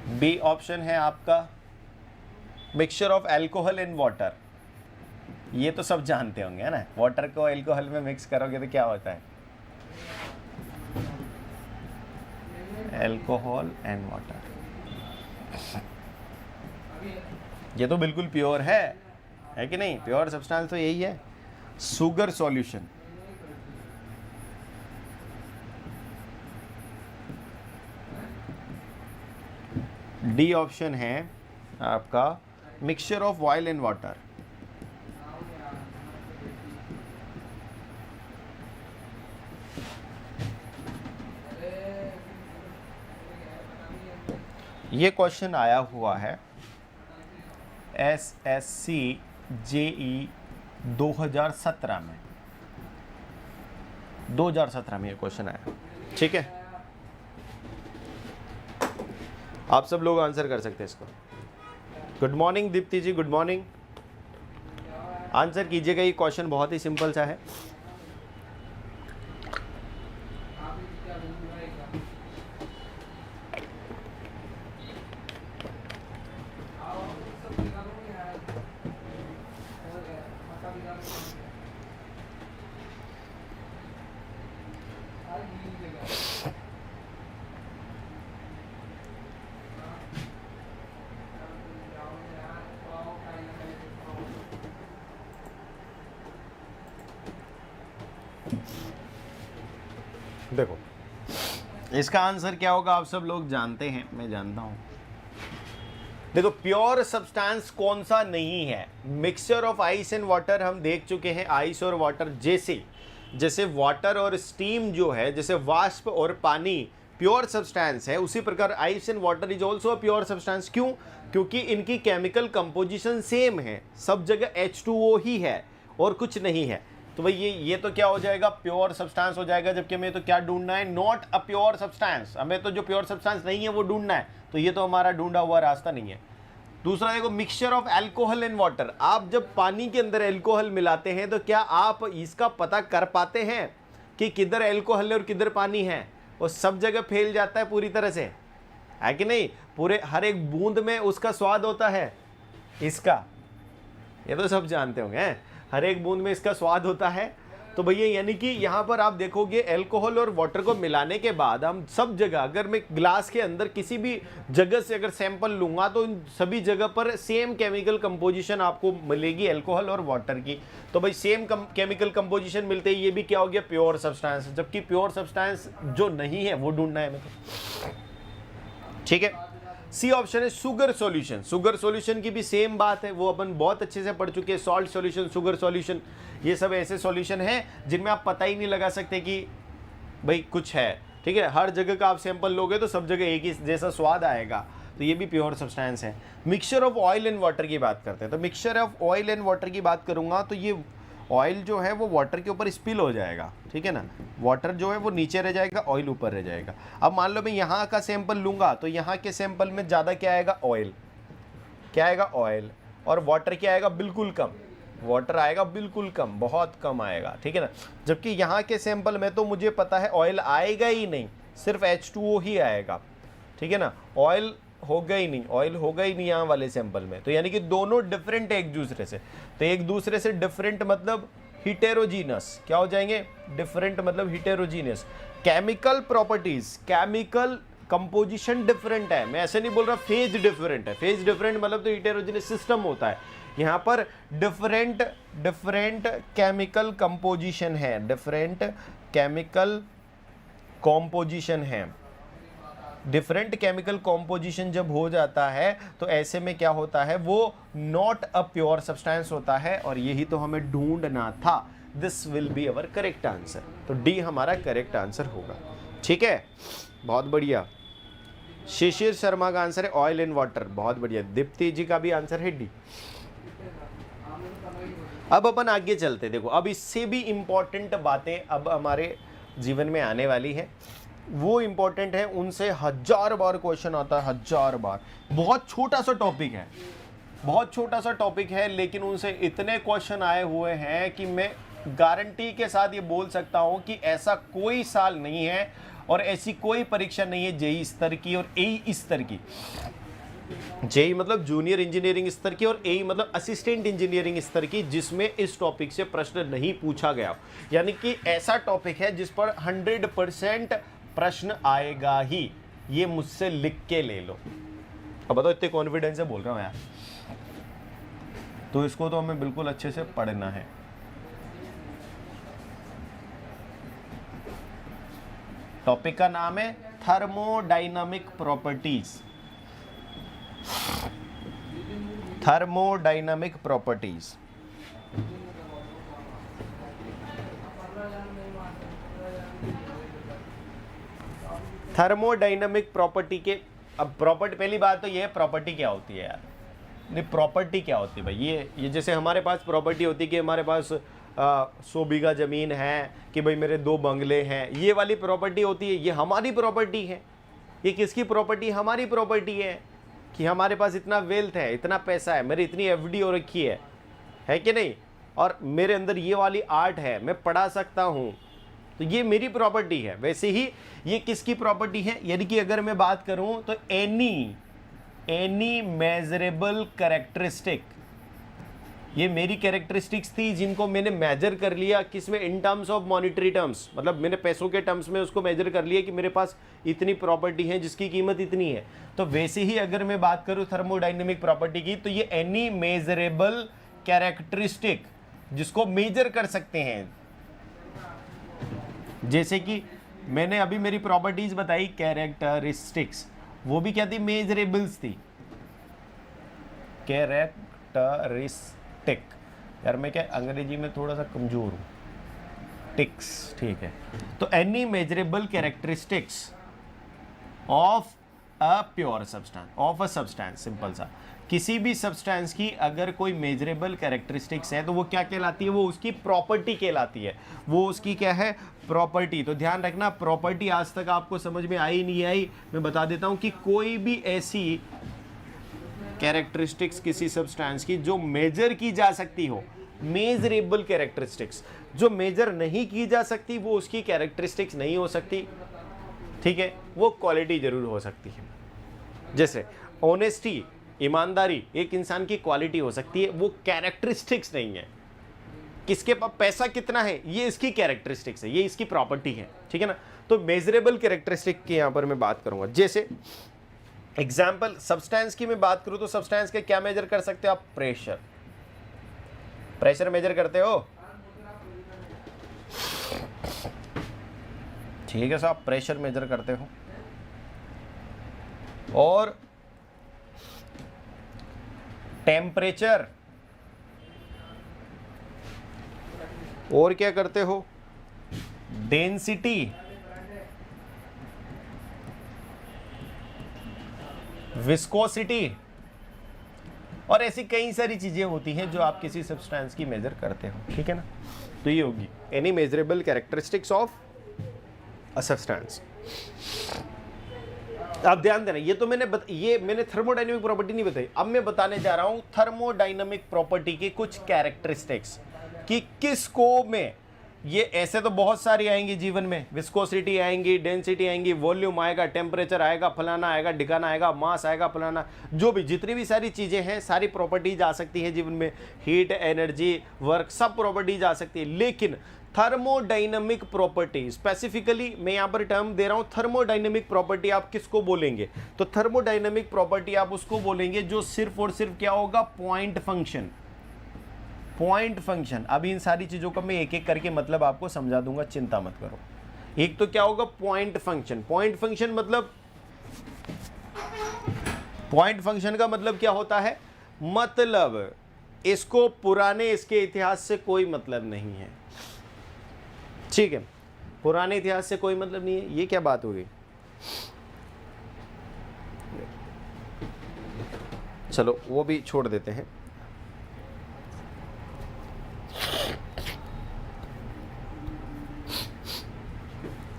बी ऑप्शन है आपका mixture of alcohol in water. ये तो सब जानते होंगे है ना, वाटर को एल्कोहल में मिक्स करोगे तो क्या होता है, एल्कोहल एंड वाटर। ये तो बिल्कुल प्योर है कि नहीं, प्योर सब्सटेंस तो यही है, शुगर सॉल्यूशन। डी ऑप्शन है आपका mixture of oil and water. ये क्वेश्चन आया हुआ है SSC JE 2017 में, 2017 में ये क्वेश्चन आया। ठीक है, आप सब लोग आंसर कर सकते हैं इसको। गुड मॉर्निंग दीप्ति जी, गुड मॉर्निंग। आंसर कीजिएगा, ये क्वेश्चन बहुत ही सिंपल सा है। देखो इसका आंसर क्या होगा, आप सब लोग जानते हैं, मैं जानता हूं। देखो प्योर सब्सटेंस कौन सा नहीं है, mixture of ice and water हम देख चुके हैं। आइस और वाटर जैसे वाटर और स्टीम जो है, जैसे वाष्प और पानी प्योर सब्सटेंस है, उसी प्रकार ice and water is also a pure substance. क्यों? क्योंकि इनकी केमिकल कंपोजिशन सेम है, सब जगह H2O ही है और कुछ नहीं है। तो भाई ये तो क्या हो जाएगा, प्योर सब्सटेंस हो जाएगा। जबकि हमें तो क्या ढूंढना है, नॉट अ प्योर सब्सटेंस, हमें तो जो प्योर सब्सटेंस नहीं है वो ढूंढना है। तो ये तो हमारा ढूंढा हुआ रास्ता नहीं है। दूसरा देखो, mixture of alcohol and water. आप जब पानी के अंदर अल्कोहल मिलाते हैं तो क्या आप इसका पता कर पाते हैं कि किधर अल्कोहल है और किधर पानी है? वो सब जगह फैल जाता है पूरी तरह से, है कि नहीं? पूरे हर एक बूंद में उसका स्वाद होता है इसका, ये तो सब जानते होंगे, हर एक बूंद में इसका स्वाद होता है। तो भैया यानी कि यहाँ पर आप देखोगे अल्कोहल और वाटर को मिलाने के बाद हम सब जगह, अगर मैं ग्लास के अंदर किसी भी जगह से अगर सैंपल लूंगा तो इन सभी जगह पर सेम केमिकल कंपोजिशन आपको मिलेगी अल्कोहल और वाटर की। तो भाई सेम केमिकल कंपोजिशन मिलते ही ये भी क्या हो गया, प्योर सब्सटेंस। जबकि प्योर सब्सटेंस जो नहीं है वो ढूंढना है हमें तो। ठीक है, सी ऑप्शन है शुगर सॉल्यूशन। शुगर सॉल्यूशन की भी सेम बात है, वो अपन बहुत अच्छे से पढ़ चुके हैं। सॉल्ट सॉल्यूशन, शुगर सॉल्यूशन, ये सब ऐसे सॉल्यूशन हैं जिनमें आप पता ही नहीं लगा सकते कि भाई कुछ है। ठीक है, हर जगह का आप सैंपल लोगे तो सब जगह एक ही जैसा स्वाद आएगा। तो ये भी प्योर सब्सटेंस है। Mixture of oil and water की बात करते हैं। तो mixture of oil and water की बात करूंगा तो ये ऑयल जो है वो वाटर के ऊपर स्पिल हो जाएगा, ठीक है ना। वाटर जो है वो नीचे रह जाएगा, ऑयल ऊपर रह जाएगा। अब मान लो मैं यहाँ का सैंपल लूँगा तो यहाँ के सैंपल में ज़्यादा क्या आएगा, ऑयल। क्या आएगा, ऑयल। और वाटर क्या आएगा, बिल्कुल कम। वाटर आएगा बिल्कुल कम, बहुत कम आएगा, ठीक है ना। जबकि यहाँ के सैंपल में तो मुझे पता है ऑयल आएगा ही नहीं, सिर्फ H2O ही आएगा, ठीक है ना। ऑयल होगा ही नहीं, ऑयल होगा ही नहीं यहाँ वाले सैंपल में। तो यानी कि दोनों डिफरेंट है एक दूसरे से। तो एक दूसरे से डिफरेंट मतलब हिटेरोजीनस, क्या हो जाएंगे, डिफरेंट मतलब heterogeneous. Chemical properties, chemical composition different है। मैं ऐसे नहीं बोल रहा फेज डिफरेंट है, फेज डिफरेंट मतलब तो हिटेरोजीनियस सिस्टम होता है। यहाँ पर डिफरेंट केमिकल कंपोजिशन है, डिफरेंट केमिकल कॉम्पोजिशन है। डिफरेंट केमिकल कॉम्पोजिशन जब हो जाता है तो ऐसे में क्या होता है, वो नॉट अ प्योर सब्सटेंस होता है। और यही तो हमें ढूंढना था। This will be our correct answer. तो डी हमारा करेक्ट आंसर होगा, ठीक है। बहुत बढ़िया। शिशिर शर्मा का आंसर है ऑयल एंड वाटर, बहुत बढ़िया। दीप्ति जी का भी आंसर है डी। अब अपन आगे चलते, देखो अब इससे भी इंपॉर्टेंट बातें अब हमारे जीवन में आने वाली है। वो इंपॉर्टेंट है, उनसे 1000 बार क्वेश्चन आता है, 1000 बार। बहुत छोटा सा टॉपिक है, बहुत छोटा सा टॉपिक है, लेकिन उनसे इतने क्वेश्चन आए हुए हैं कि मैं गारंटी के साथ ये बोल सकता हूं कि ऐसा कोई साल नहीं है और ऐसी कोई परीक्षा नहीं है जेई स्तर की और एई स्तर की। जेई मतलब जूनियर इंजीनियरिंग स्तर की और एई मतलब असिस्टेंट इंजीनियरिंग स्तर की, जिसमें इस टॉपिक से प्रश्न नहीं पूछा गया। यानी कि ऐसा टॉपिक है जिस पर 100% प्रश्न आएगा ही। ये मुझसे लिख के ले लो। अब बताओ, इतने कॉन्फिडेंस से बोल रहा हूं यार, तो इसको तो हमें बिल्कुल अच्छे से पढ़ना है। टॉपिक का नाम है thermodynamic properties. Thermodynamic properties. Thermodynamic property के, अब प्रॉपर्टी, पहली बात तो ये है प्रॉपर्टी क्या होती है यार। नहीं, प्रॉपर्टी क्या होती है भाई? ये जैसे हमारे पास प्रॉपर्टी होती है कि हमारे पास 100 बीघा जमीन है, कि भाई मेरे 2 बंगले हैं, ये वाली प्रॉपर्टी होती है। ये हमारी प्रॉपर्टी है। ये किसकी प्रॉपर्टी? हमारी प्रॉपर्टी है कि हमारे पास इतना वेल्थ है, इतना पैसा है, मेरी इतनी एफडी हो रखी है कि नहीं, और मेरे अंदर ये वाली आर्ट है, मैं पढ़ा सकता हूँ, तो ये मेरी प्रॉपर्टी है। वैसे ही ये किसकी प्रॉपर्टी है? यानी कि अगर मैं बात करूं तो एनी मेजरेबल कैरेक्टरिस्टिक, ये मेरी कैरेक्टरिस्टिक्स थी जिनको मैंने मेजर कर लिया, किसमें? In terms of monetary terms, मतलब मैंने पैसों के टर्म्स में उसको मेजर कर लिया कि मेरे पास इतनी प्रॉपर्टी है जिसकी कीमत इतनी है। तो वैसे ही अगर मैं बात करूं थर्मोडायनेमिक प्रॉपर्टी की, तो ये एनी मेजरेबल कैरेक्टरिस्टिक जिसको मेजर कर सकते हैं। जैसे कि मैंने अभी मेरी प्रॉपर्टीज बताई कैरेक्टरिस्टिक्स, वो भी क्या थी? मेजरेबल्स थी। कैरेक्टरिस्टिक, यार मैं क्या अंग्रेजी में थोड़ा सा कमजोर हूं, टिक्स, ठीक है। तो any measurable characteristics of a pure substance, of a substance, simple सा, किसी भी सब्सटेंस की अगर कोई मेजरेबल कैरेक्टरिस्टिक्स है तो वो क्या कहलाती है? वो उसकी प्रॉपर्टी कहलाती है। वो उसकी क्या है? प्रॉपर्टी। तो ध्यान रखना, प्रॉपर्टी आज तक आपको समझ में आई नहीं आई, मैं बता देता हूं कि कोई भी ऐसी कैरेक्टरिस्टिक्स किसी सब्सटेंस की जो मेजर की जा सकती हो, मेजरेबल कैरेक्टरिस्टिक्स, जो मेजर नहीं की जा सकती, वो उसकी कैरेक्टरिस्टिक्स नहीं हो सकती, ठीक है। वो क्वालिटी जरूर हो सकती है। जैसे ऑनेस्टी, ईमानदारी एक इंसान की क्वालिटी हो सकती है, वो कैरेक्टरिस्टिक्स नहीं है। किसके पास पैसा कितना है, ये इसकी कैरेक्टरिस्टिक्स है, ये इसकी प्रॉपर्टी है, ठीक है ना। तो मेजरेबल कैरेक्टरिस्टिक की यहां पर मैं बात करूंगा। जैसे एग्जाम्पल सब्सटेंस की मैं बात करूं तो सब्सटेंस के क्या मेजर कर सकते हो आप? प्रेशर। प्रेशर मेजर करते हो, ठीक है साहब, प्रेशर मेजर करते हो। और टेम्परेचर, और क्या करते हो? डेंसिटी, विस्कोसिटी, और ऐसी कई सारी चीजें होती हैं जो आप किसी सब्सटेंस की मेजर करते हो, ठीक है ना। तो ये होगी any measurable characteristics of a substance. आप ध्यान देना, ये तो मैंने थर्मोडायनेमिक प्रॉपर्टी नहीं बताई। अब मैं बताने जा रहा हूं थर्मोडायनेमिक प्रॉपर्टी की कुछ कैरेक्टरिस्टिक्स कि किसको में, ये ऐसे तो बहुत सारी आएंगी जीवन में, विस्कोसिटी आएंगी, डेंसिटी आएंगी, वॉल्यूम आएगा, टेम्परेचर आएगा, फलाना आएगा, ढिकाना आएगा, मास आएगा, फलाना, जो भी जितनी भी सारी चीजें हैं, सारी प्रॉपर्टीज आ सकती है जीवन में, हीट, एनर्जी, वर्क, सब प्रॉपर्टीज आ सकती है। लेकिन थर्मोडायनेमिक प्रॉपर्टी स्पेसिफिकली मैं यहां पर टर्म दे रहा हूं, थर्मोडायनेमिक प्रॉपर्टी आप किसको बोलेंगे? तो थर्मोडायनेमिक प्रॉपर्टी आप उसको बोलेंगे जो सिर्फ और सिर्फ क्या होगा? Point function. Point function. अब इन सारी चीजों का मैं एक एक करके मतलब आपको समझा दूंगा, चिंता मत करो। एक तो क्या होगा? Point function. पॉइंट फंक्शन मतलब, पॉइंट फंक्शन का मतलब क्या होता है? मतलब इसको पुराने इसके इतिहास से कोई मतलब नहीं है, ठीक है। पुराने इतिहास से कोई मतलब नहीं है, ये क्या बात हो गई? चलो वो भी छोड़ देते हैं।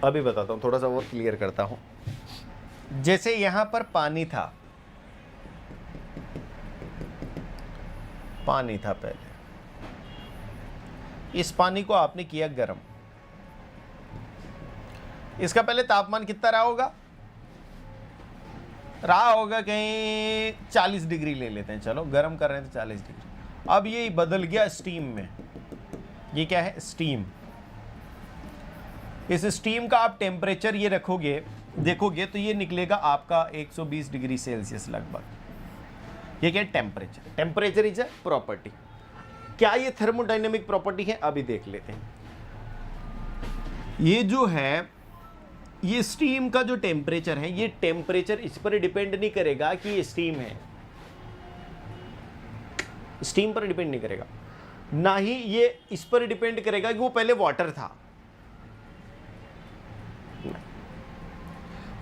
अभी बताता हूँ, थोड़ा सा और क्लियर करता हूँ। जैसे यहाँ पर पानी था, पहले, इस पानी को आपने किया गर्म। इसका पहले तापमान कितना रहा होगा कहीं 40 डिग्री ले लेते हैं, चलो गर्म कर रहे हैं तो 40 डिग्री। अब ये बदल गया स्टीम में। ये क्या है? स्टीम। इस स्टीम का आप टेम्परेचर ये रखोगे, देखोगे तो ये निकलेगा आपका 120 डिग्री सेल्सियस लगभग। ये क्या है? Temperature. Temperature is a property. क्या ये थर्मोडायनेमिक प्रॉपर्टी है? अभी देख लेते हैं। ये जो है, ये स्टीम का जो टेम्परेचर है, ये टेम्परेचर इस पर डिपेंड नहीं करेगा कि ये स्टीम है, स्टीम पर डिपेंड नहीं करेगा, ना ही ये इस पर डिपेंड करेगा कि वो पहले वाटर था।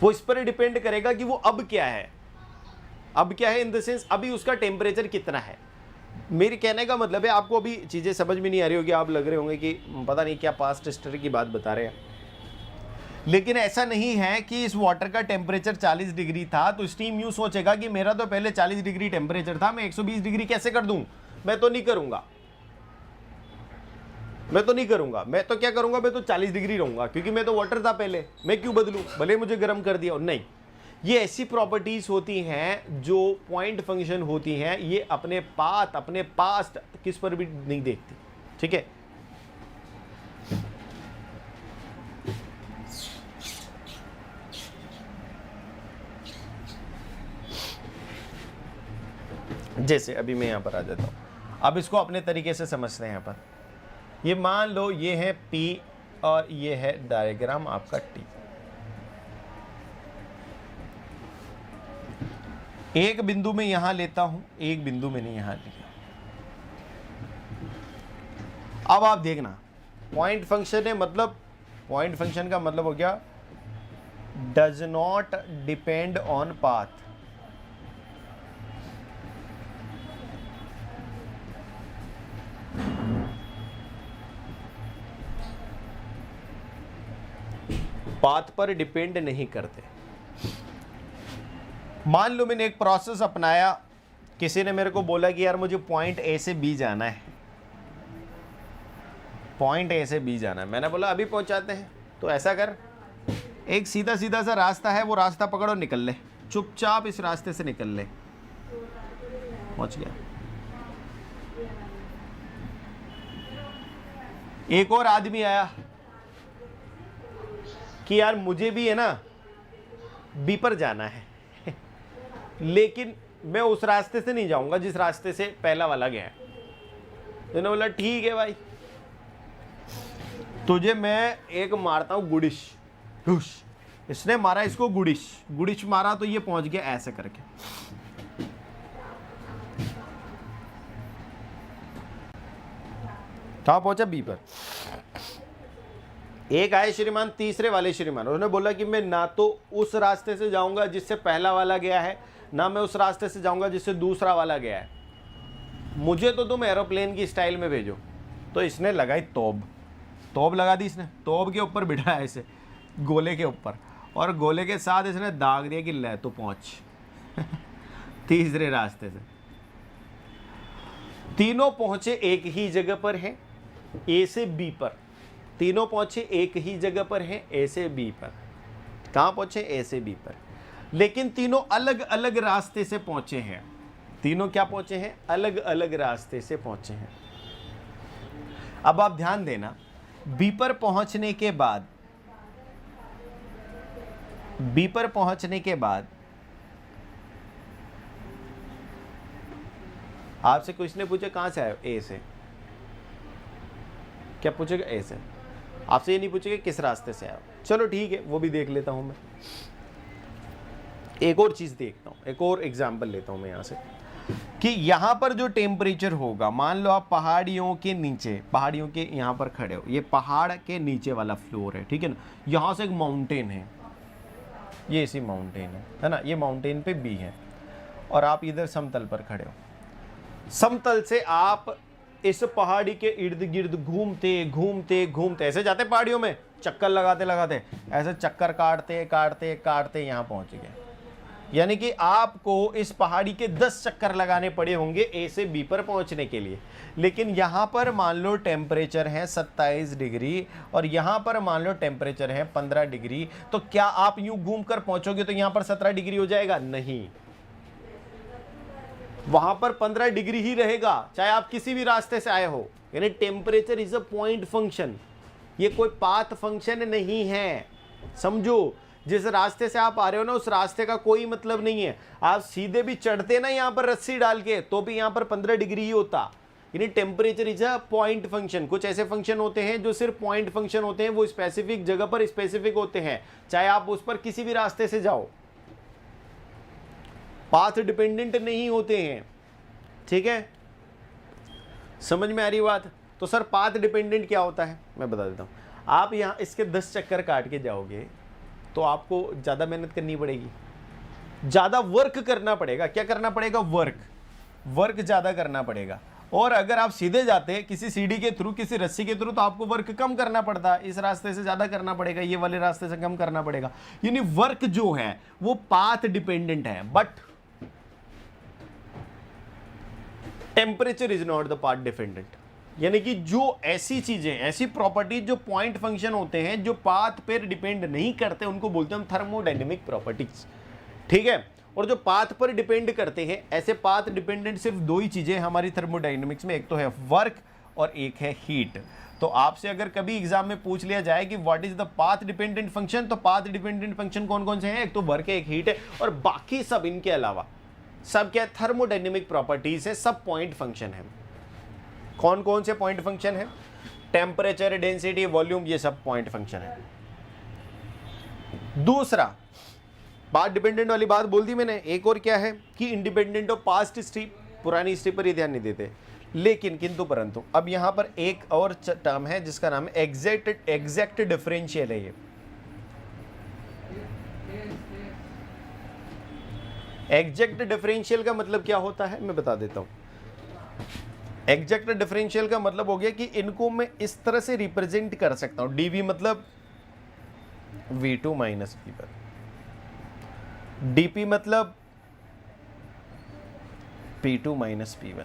वो इस पर डिपेंड करेगा कि वो अब क्या है। अब क्या है इन द सेंस अभी उसका टेम्परेचर कितना है। मेरे कहने का मतलब है, आपको अभी चीजें समझ में नहीं आ रही होगी, आप लग रहे होंगे कि पता नहीं क्या पास्ट हिस्ट्री की बात बता रहे हैं, लेकिन ऐसा नहीं है कि इस वाटर का टेम्परेचर 40 डिग्री था तो स्टीम यूं सोचेगा कि मेरा तो पहले 40 डिग्री टेम्परेचर था, मैं 120 डिग्री कैसे कर दूं। मैं तो नहीं करूंगा, मैं तो क्या करूंगा, मैं तो 40 डिग्री रहूंगा क्योंकि मैं तो वाटर था पहले, मैं क्यों बदलूं, भले मुझे गर्म कर दिया। नहीं, ये ऐसी प्रॉपर्टीज होती हैं जो पॉइंट फंक्शन होती हैं, ये अपने पास्ट किस पर भी नहीं देखती। ठीक है, जैसे अभी मैं यहां पर आ जाता हूं, अब इसको अपने तरीके से समझते हैं। यहां पर ये मान लो ये है P और ये है डायग्राम आपका T। एक बिंदु में यहां लेता हूं, एक बिंदु मैंने यहां लिया। अब आप देखना, पॉइंट फंक्शन है, मतलब पॉइंट फंक्शन का मतलब हो गया does not depend on path. Path पर डिपेंड नहीं करते। मान लो मैंने एक प्रोसेस अपनाया, किसी ने मेरे को बोला कि यार मुझे पॉइंट ए से बी जाना है, पॉइंट ए से बी जाना है। मैंने बोला अभी पहुंचाते हैं, तो ऐसा कर, एक सीधा सीधा सा रास्ता है, वो रास्ता पकड़ो, निकल ले, चुपचाप इस रास्ते से निकल ले। पहुंच गया। एक और आदमी आया कि यार मुझे भी है ना बी पर जाना है लेकिन मैं उस रास्ते से नहीं जाऊंगा जिस रास्ते से पहला वाला गया है। तो बोला ठीक है भाई, तुझे मैं एक मारता हूं गुडिश। इसने मारा इसको गुडिश मारा, तो ये पहुंच गया ऐसे करके। कहां पहुंचा? बी पर। एक आए श्रीमान, तीसरे वाले श्रीमान, उन्होंने बोला कि मैं ना तो उस रास्ते से जाऊंगा जिससे पहला वाला गया है, ना मैं उस रास्ते से जाऊंगा जिससे दूसरा वाला गया है, मुझे तो तुम एरोप्लेन की स्टाइल में भेजो। तो इसने लगाई तोब लगा दी इसने, तोब के ऊपर बिठाया इसे गोले के ऊपर, और गोले के साथ इसने दाग दिया कि ले तो पहुंच तीसरे रास्ते से। तीनों पहुंचे एक ही जगह पर हैं, ए से बी पर। तीनों पहुंचे एक ही जगह पर हैं, ए से बी पर। कहां पहुंचे? ए से बी पर। लेकिन तीनों अलग अलग रास्ते से पहुंचे हैं। तीनों क्या पहुंचे हैं? अलग अलग रास्ते से पहुंचे हैं। अब आप ध्यान देना, बी पर पहुंचने के बाद, बी पर पहुंचने के बाद आपसे कुछ ने पूछा कहां से आए? ए से। क्या पूछेगा? ए से। आपसे ये नहीं पूछेगा किस रास्ते से आए। चलो ठीक है, वो भी देख लेता हूं मैं। एक और चीज देखता हूं, एक और एग्जांपल लेता हूं मैं यहां से, कि यहां पर जो टेम्परेचर होगा, मान लो आप पहाड़ियों के नीचे, पहाड़ियों के यहां पर खड़े हो, ये पहाड़ के नीचे वाला फ्लोर है, ठीक है ना। यहां से एक माउंटेन है, ये इसी माउंटेन है ना, ये माउंटेन पे बी है, और आप इधर समतल पर खड़े हो। समतल से आप इस पहाड़ी के इर्द गिर्द घूमते घूमते घूमते, ऐसे जाते पहाड़ियों में चक्कर लगाते लगाते, ऐसे चक्कर काटते काटते काटते यहां पहुंच गए। यानी कि आपको इस पहाड़ी के 10 चक्कर लगाने पड़े होंगे ए से बी पर पहुंचने के लिए। लेकिन यहां पर मान लो टेम्परेचर है 27 डिग्री और यहां पर मान लो टेम्परेचर है 15 डिग्री, तो क्या आप यूं घूम कर पहुंचोगे तो यहां पर 17 डिग्री हो जाएगा? नहीं, वहां पर 15 डिग्री ही रहेगा, चाहे आप किसी भी रास्ते से आए हो। यानी temperature is a point function, ये कोई पाथ फंक्शन नहीं है। समझो, जिस रास्ते से आप आ रहे हो ना, उस रास्ते का कोई मतलब नहीं है। आप सीधे भी चढ़ते ना यहां पर रस्सी डाल के, तो भी यहां पर 15 डिग्री ही होता। यानी temperature is a point function. कुछ ऐसे फंक्शन होते हैं जो सिर्फ पॉइंट फंक्शन होते हैं, वो स्पेसिफिक जगह पर स्पेसिफिक होते हैं, चाहे आप उस पर किसी भी रास्ते से जाओ, पाथ डिपेंडेंट नहीं होते हैं। ठीक है, समझ में आ रही बात? तो सर पाथ डिपेंडेंट क्या होता है, मैं बता देता हूं। आप यहां इसके 10 चक्कर काट के जाओगे तो आपको ज़्यादा मेहनत करनी पड़ेगी, ज़्यादा वर्क करना पड़ेगा। क्या करना पड़ेगा? वर्क ज़्यादा करना पड़ेगा। और अगर आप सीधे जाते किसी सीढ़ी के थ्रू, किसी रस्सी के थ्रू, तो आपको वर्क कम करना पड़ता। इस रास्ते से ज़्यादा करना पड़ेगा, ये वाले रास्ते से कम करना पड़ेगा। यानी वर्क जो है वो पाथ डिपेंडेंट है, but temperature is not the path dependent. यानी कि जो ऐसी चीजें, ऐसी प्रॉपर्टी जो पॉइंट फंक्शन होते हैं, जो पाथ पर डिपेंड नहीं करते, उनको बोलते हैं हम थर्मोडायनेमिक प्रॉपर्टीज। ठीक है, और जो पाथ पर डिपेंड करते हैं, ऐसे पाथ डिपेंडेंट सिर्फ दो ही चीजें हमारी थर्मोडायनेमिक्स में, एक तो है वर्क और एक है हीट। तो आपसे अगर कभी एग्जाम में पूछ लिया जाए कि what is the path dependent function, तो पाथ डिपेंडेंट फंक्शन कौन कौन से हैं? एक तो वर्क है, एक हीट है, और बाकी सब इनके अलावा सब क्या? थर्मोडायनेमिक प्रॉपर्टीज है, सब पॉइंट फंक्शन है। कौन कौन से पॉइंट फंक्शन है? टेम्परेचर, डेंसिटी, वॉल्यूम, ये सब पॉइंट फंक्शन है। दूसरा, पाथ डिपेंडेंट वाली बात बोल दी मैंने। एक और क्या है कि इंडिपेंडेंट ऑफ पास्ट हिस्ट्री, पुरानी हिस्ट्री पर ही ध्यान नहीं देते। लेकिन किंतु परंतु अब यहां पर एक और टर्म है जिसका नाम है एग्जैक्ट डिफरेंशियल है। ये एग्जैक्ट डिफरेंशियल का मतलब क्या होता है, मैं बता देता हूं। एग्जैक्ट डिफरेंशियल का मतलब हो गया कि इनको मैं इस तरह से रिप्रेजेंट कर सकता हूं। dv मतलब v2 माइनस v1, dp मतलब p2 माइनस p1।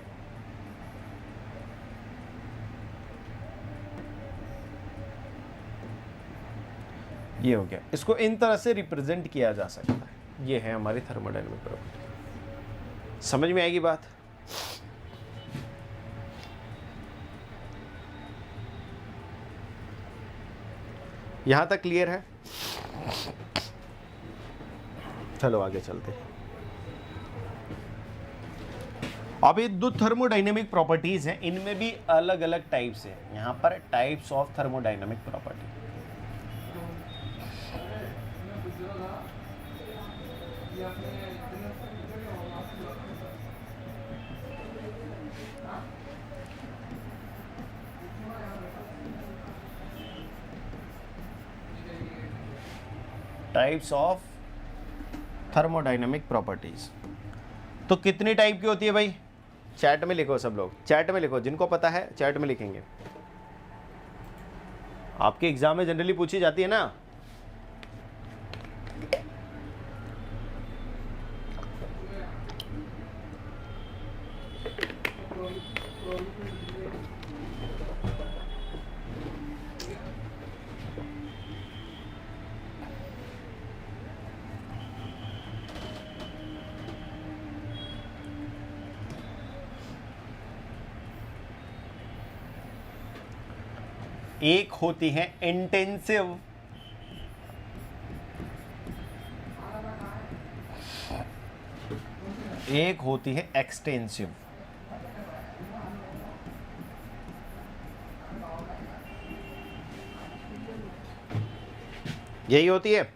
ये हो गया, इसको इन तरह से रिप्रेजेंट किया जा सकता है। ये है हमारी थर्मोडायनेमिक प्रॉपर्टी। समझ में आएगी बात? यहां तक क्लियर है? चलो आगे चलते हैं। अब ये दो थर्मोडायनेमिक प्रॉपर्टीज हैं, इनमें भी अलग अलग टाइप्स हैं। यहां पर types of thermodynamic property. Types of thermodynamic properties. तो कितनी टाइप की होती है भाई? चैट में लिखो, सब लोग चैट में लिखो, जिनको पता है चैट में लिखेंगे। आपके एग्जाम में जनरली पूछी जाती है ना। एक होती है इंटेंसिव, एक होती है एक्सटेंसिव। यही होती है।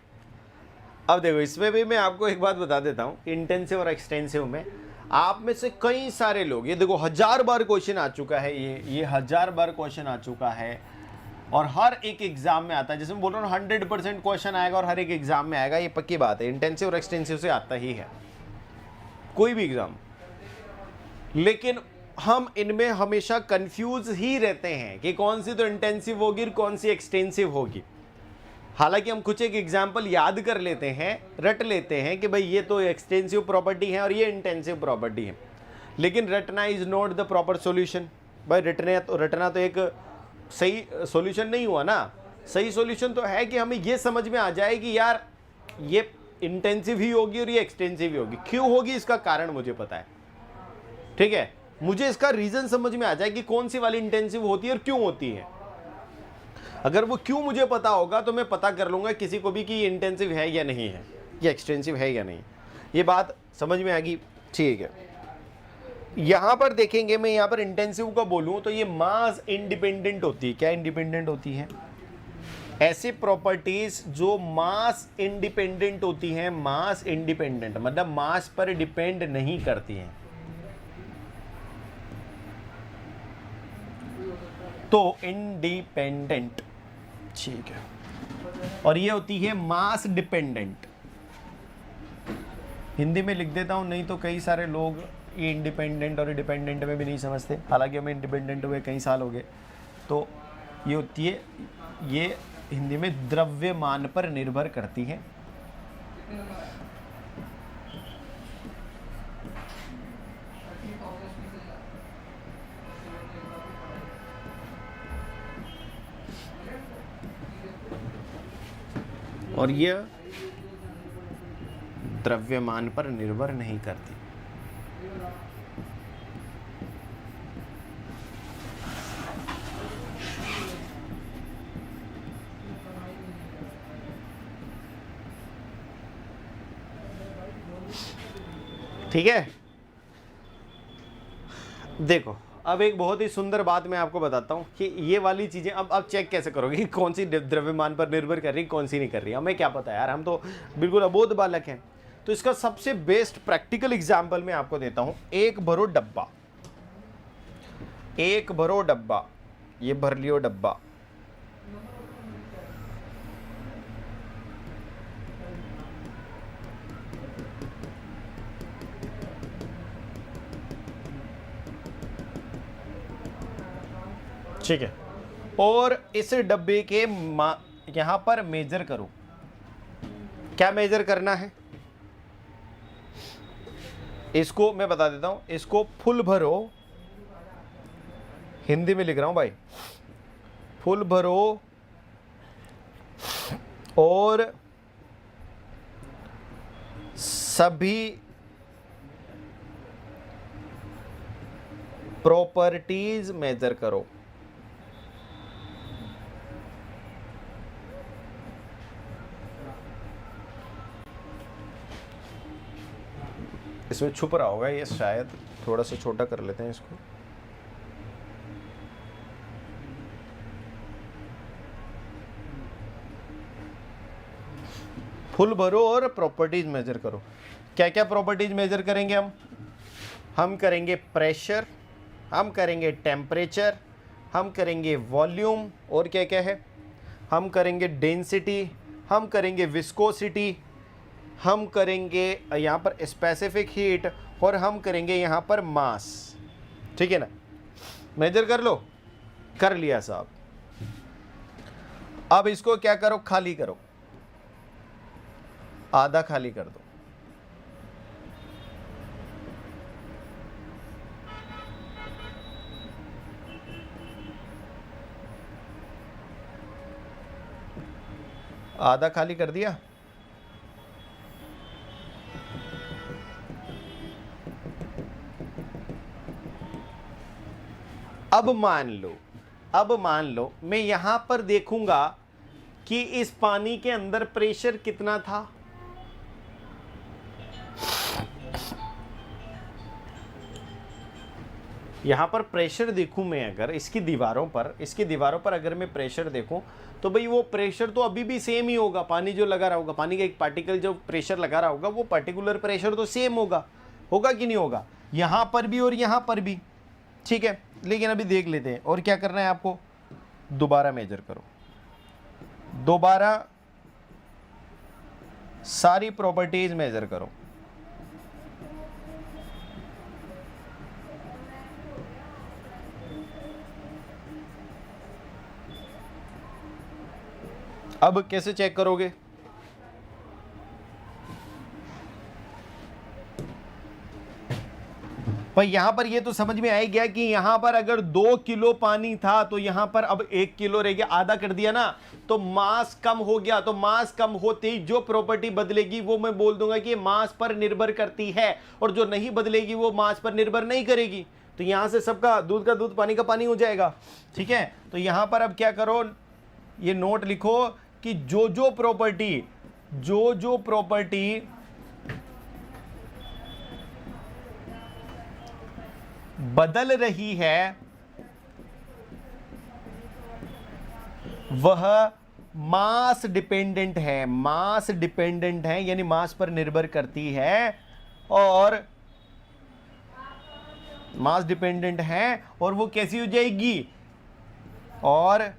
अब देखो, इसमें भी मैं आपको एक बात बता देता हूं, इंटेंसिव और एक्सटेंसिव में आप में से कई सारे लोग, ये देखो 1000 बार क्वेश्चन आ चुका है, ये 1000 बार क्वेश्चन आ चुका है और हर एक एग्जाम में आता है। जैसे मैं बोल रहा हूँ 100% क्वेश्चन आएगा और हर एक एग्जाम में आएगा, ये पक्की बात है। इंटेंसिव और एक्सटेंसिव से आता ही है कोई भी एग्जाम। लेकिन हम इनमें हमेशा कंफ्यूज ही रहते हैं कि कौन सी तो इंटेंसिव होगी और कौन सी एक्सटेंसिव होगी। हालांकि हम कुछ एक एग्जाम्पल याद कर लेते हैं, रट लेते हैं कि भाई ये तो एक्सटेंसिव प्रॉपर्टी है और ये इंटेंसिव प्रॉपर्टी है, लेकिन रटना is not the proper solution. भाई रटना तो एक सही सॉल्यूशन नहीं हुआ ना। सही सॉल्यूशन तो है कि हमें ये समझ में आ जाए कि यार ये इंटेंसिव ही होगी और ये एक्सटेंसिव ही होगी। क्यों होगी इसका कारण मुझे पता है, ठीक है, मुझे इसका रीजन समझ में आ जाए कि कौन सी वाली इंटेंसिव होती है और क्यों होती है। अगर वो क्यों मुझे पता होगा तो मैं पता कर लूंगा किसी को भी कि ये इंटेंसिव है या नहीं है, ये एक्सटेंसिव है या नहीं। ये बात समझ में आ गई, ठीक है। यहां पर देखेंगे, मैं यहां पर इंटेंसिव का बोलूं तो ये मास इंडिपेंडेंट होती है। क्या इंडिपेंडेंट होती है? ऐसी प्रॉपर्टीज जो मास इंडिपेंडेंट होती हैं। मास इंडिपेंडेंट मतलब मास पर डिपेंड नहीं करती हैं। तो इंडिपेंडेंट, ठीक है, और ये होती है मास डिपेंडेंट। हिंदी में लिख देता हूं, नहीं तो कई सारे लोग ये इंडिपेंडेंट और डिपेंडेंट में भी नहीं समझते। हालांकि हमें इंडिपेंडेंट हुए कई साल हो गए। तो ये होती है, ये हिंदी में द्रव्यमान पर निर्भर करती है। और यह द्रव्यमान पर निर्भर नहीं करती। ठीक है, देखो अब एक बहुत ही सुंदर बात मैं आपको बताता हूं कि ये वाली चीजें अब चेक कैसे करोगे कि कौन सी द्रव्यमान पर निर्भर कर रही, कौन सी नहीं कर रही। हमें क्या पता यार, हम तो बिल्कुल अबोध बालक हैं। तो इसका सबसे बेस्ट प्रैक्टिकल एग्जाम्पल मैं आपको देता हूं। एक भरो डब्बा, एक भरो डब्बा, ये भर लियो डब्बा, ठीक है, और इस डब्बे के यहां पर मेजर करो। क्या मेजर करना है? इसको मैं बता देता हूं, इसको फुल भरो, हिंदी में लिख रहा हूं भाई, फुल भरो और सभी प्रॉपर्टीज मेजर करो। इसमें छुप रहा होगा ये, शायद थोड़ा सा छोटा कर लेते हैं इसको। फुल भरो और प्रॉपर्टीज मेजर करो। क्या क्या प्रॉपर्टीज मेजर करेंगे हम करेंगे प्रेशर, हम करेंगे टेम्परेचर, हम करेंगे वॉल्यूम, और क्या क्या है, हम करेंगे डेंसिटी, हम करेंगे विस्कोसिटी, हम करेंगे यहाँ पर स्पेसिफिक हीट, और हम करेंगे यहाँ पर मास। ठीक है ना, मेजर कर लो, कर लिया साहब। अब इसको क्या करो, खाली करो, आधा खाली कर दो। आधा खाली कर दिया। अब मान लो मैं यहां पर देखूंगा कि इस पानी के अंदर प्रेशर कितना था। यहां पर प्रेशर देखूं मैं, अगर इसकी दीवारों पर अगर मैं प्रेशर देखूं तो भाई वो प्रेशर तो अभी भी सेम ही होगा। पानी जो लगा रहा होगा, पानी का एक पार्टिकल जो प्रेशर लगा रहा होगा, वो पर्टिकुलर प्रेशर तो सेम होगा कि नहीं होगा, यहां पर भी और यहां पर भी। ठीक है, लेकिन अभी देख लेते हैं। और क्या करना है आपको, दोबारा मेजर करो, दोबारा सारी प्रॉपर्टीज मेजर करो। अब कैसे चेक करोगे? भाई यहां पर ये तो समझ में आ ही गया कि यहां पर अगर 2 किलो पानी था तो यहां पर अब 1 किलो रह गया, आधा कर दिया ना, तो मास कम हो गया। तो मास कम होते ही जो प्रॉपर्टी बदलेगी वो मैं बोल दूंगा कि मास पर निर्भर करती है, और जो नहीं बदलेगी वो मास पर निर्भर नहीं करेगी। तो यहां से सबका दूध का दूध पानी का पानी हो जाएगा। ठीक है, तो यहां पर अब क्या करो, ये नोट लिखो कि जो जो प्रॉपर्टी बदल रही है वह मास डिपेंडेंट है, मास डिपेंडेंट है यानी मास पर निर्भर करती है, और मास डिपेंडेंट है, और वो कैसी हो जाएगी, और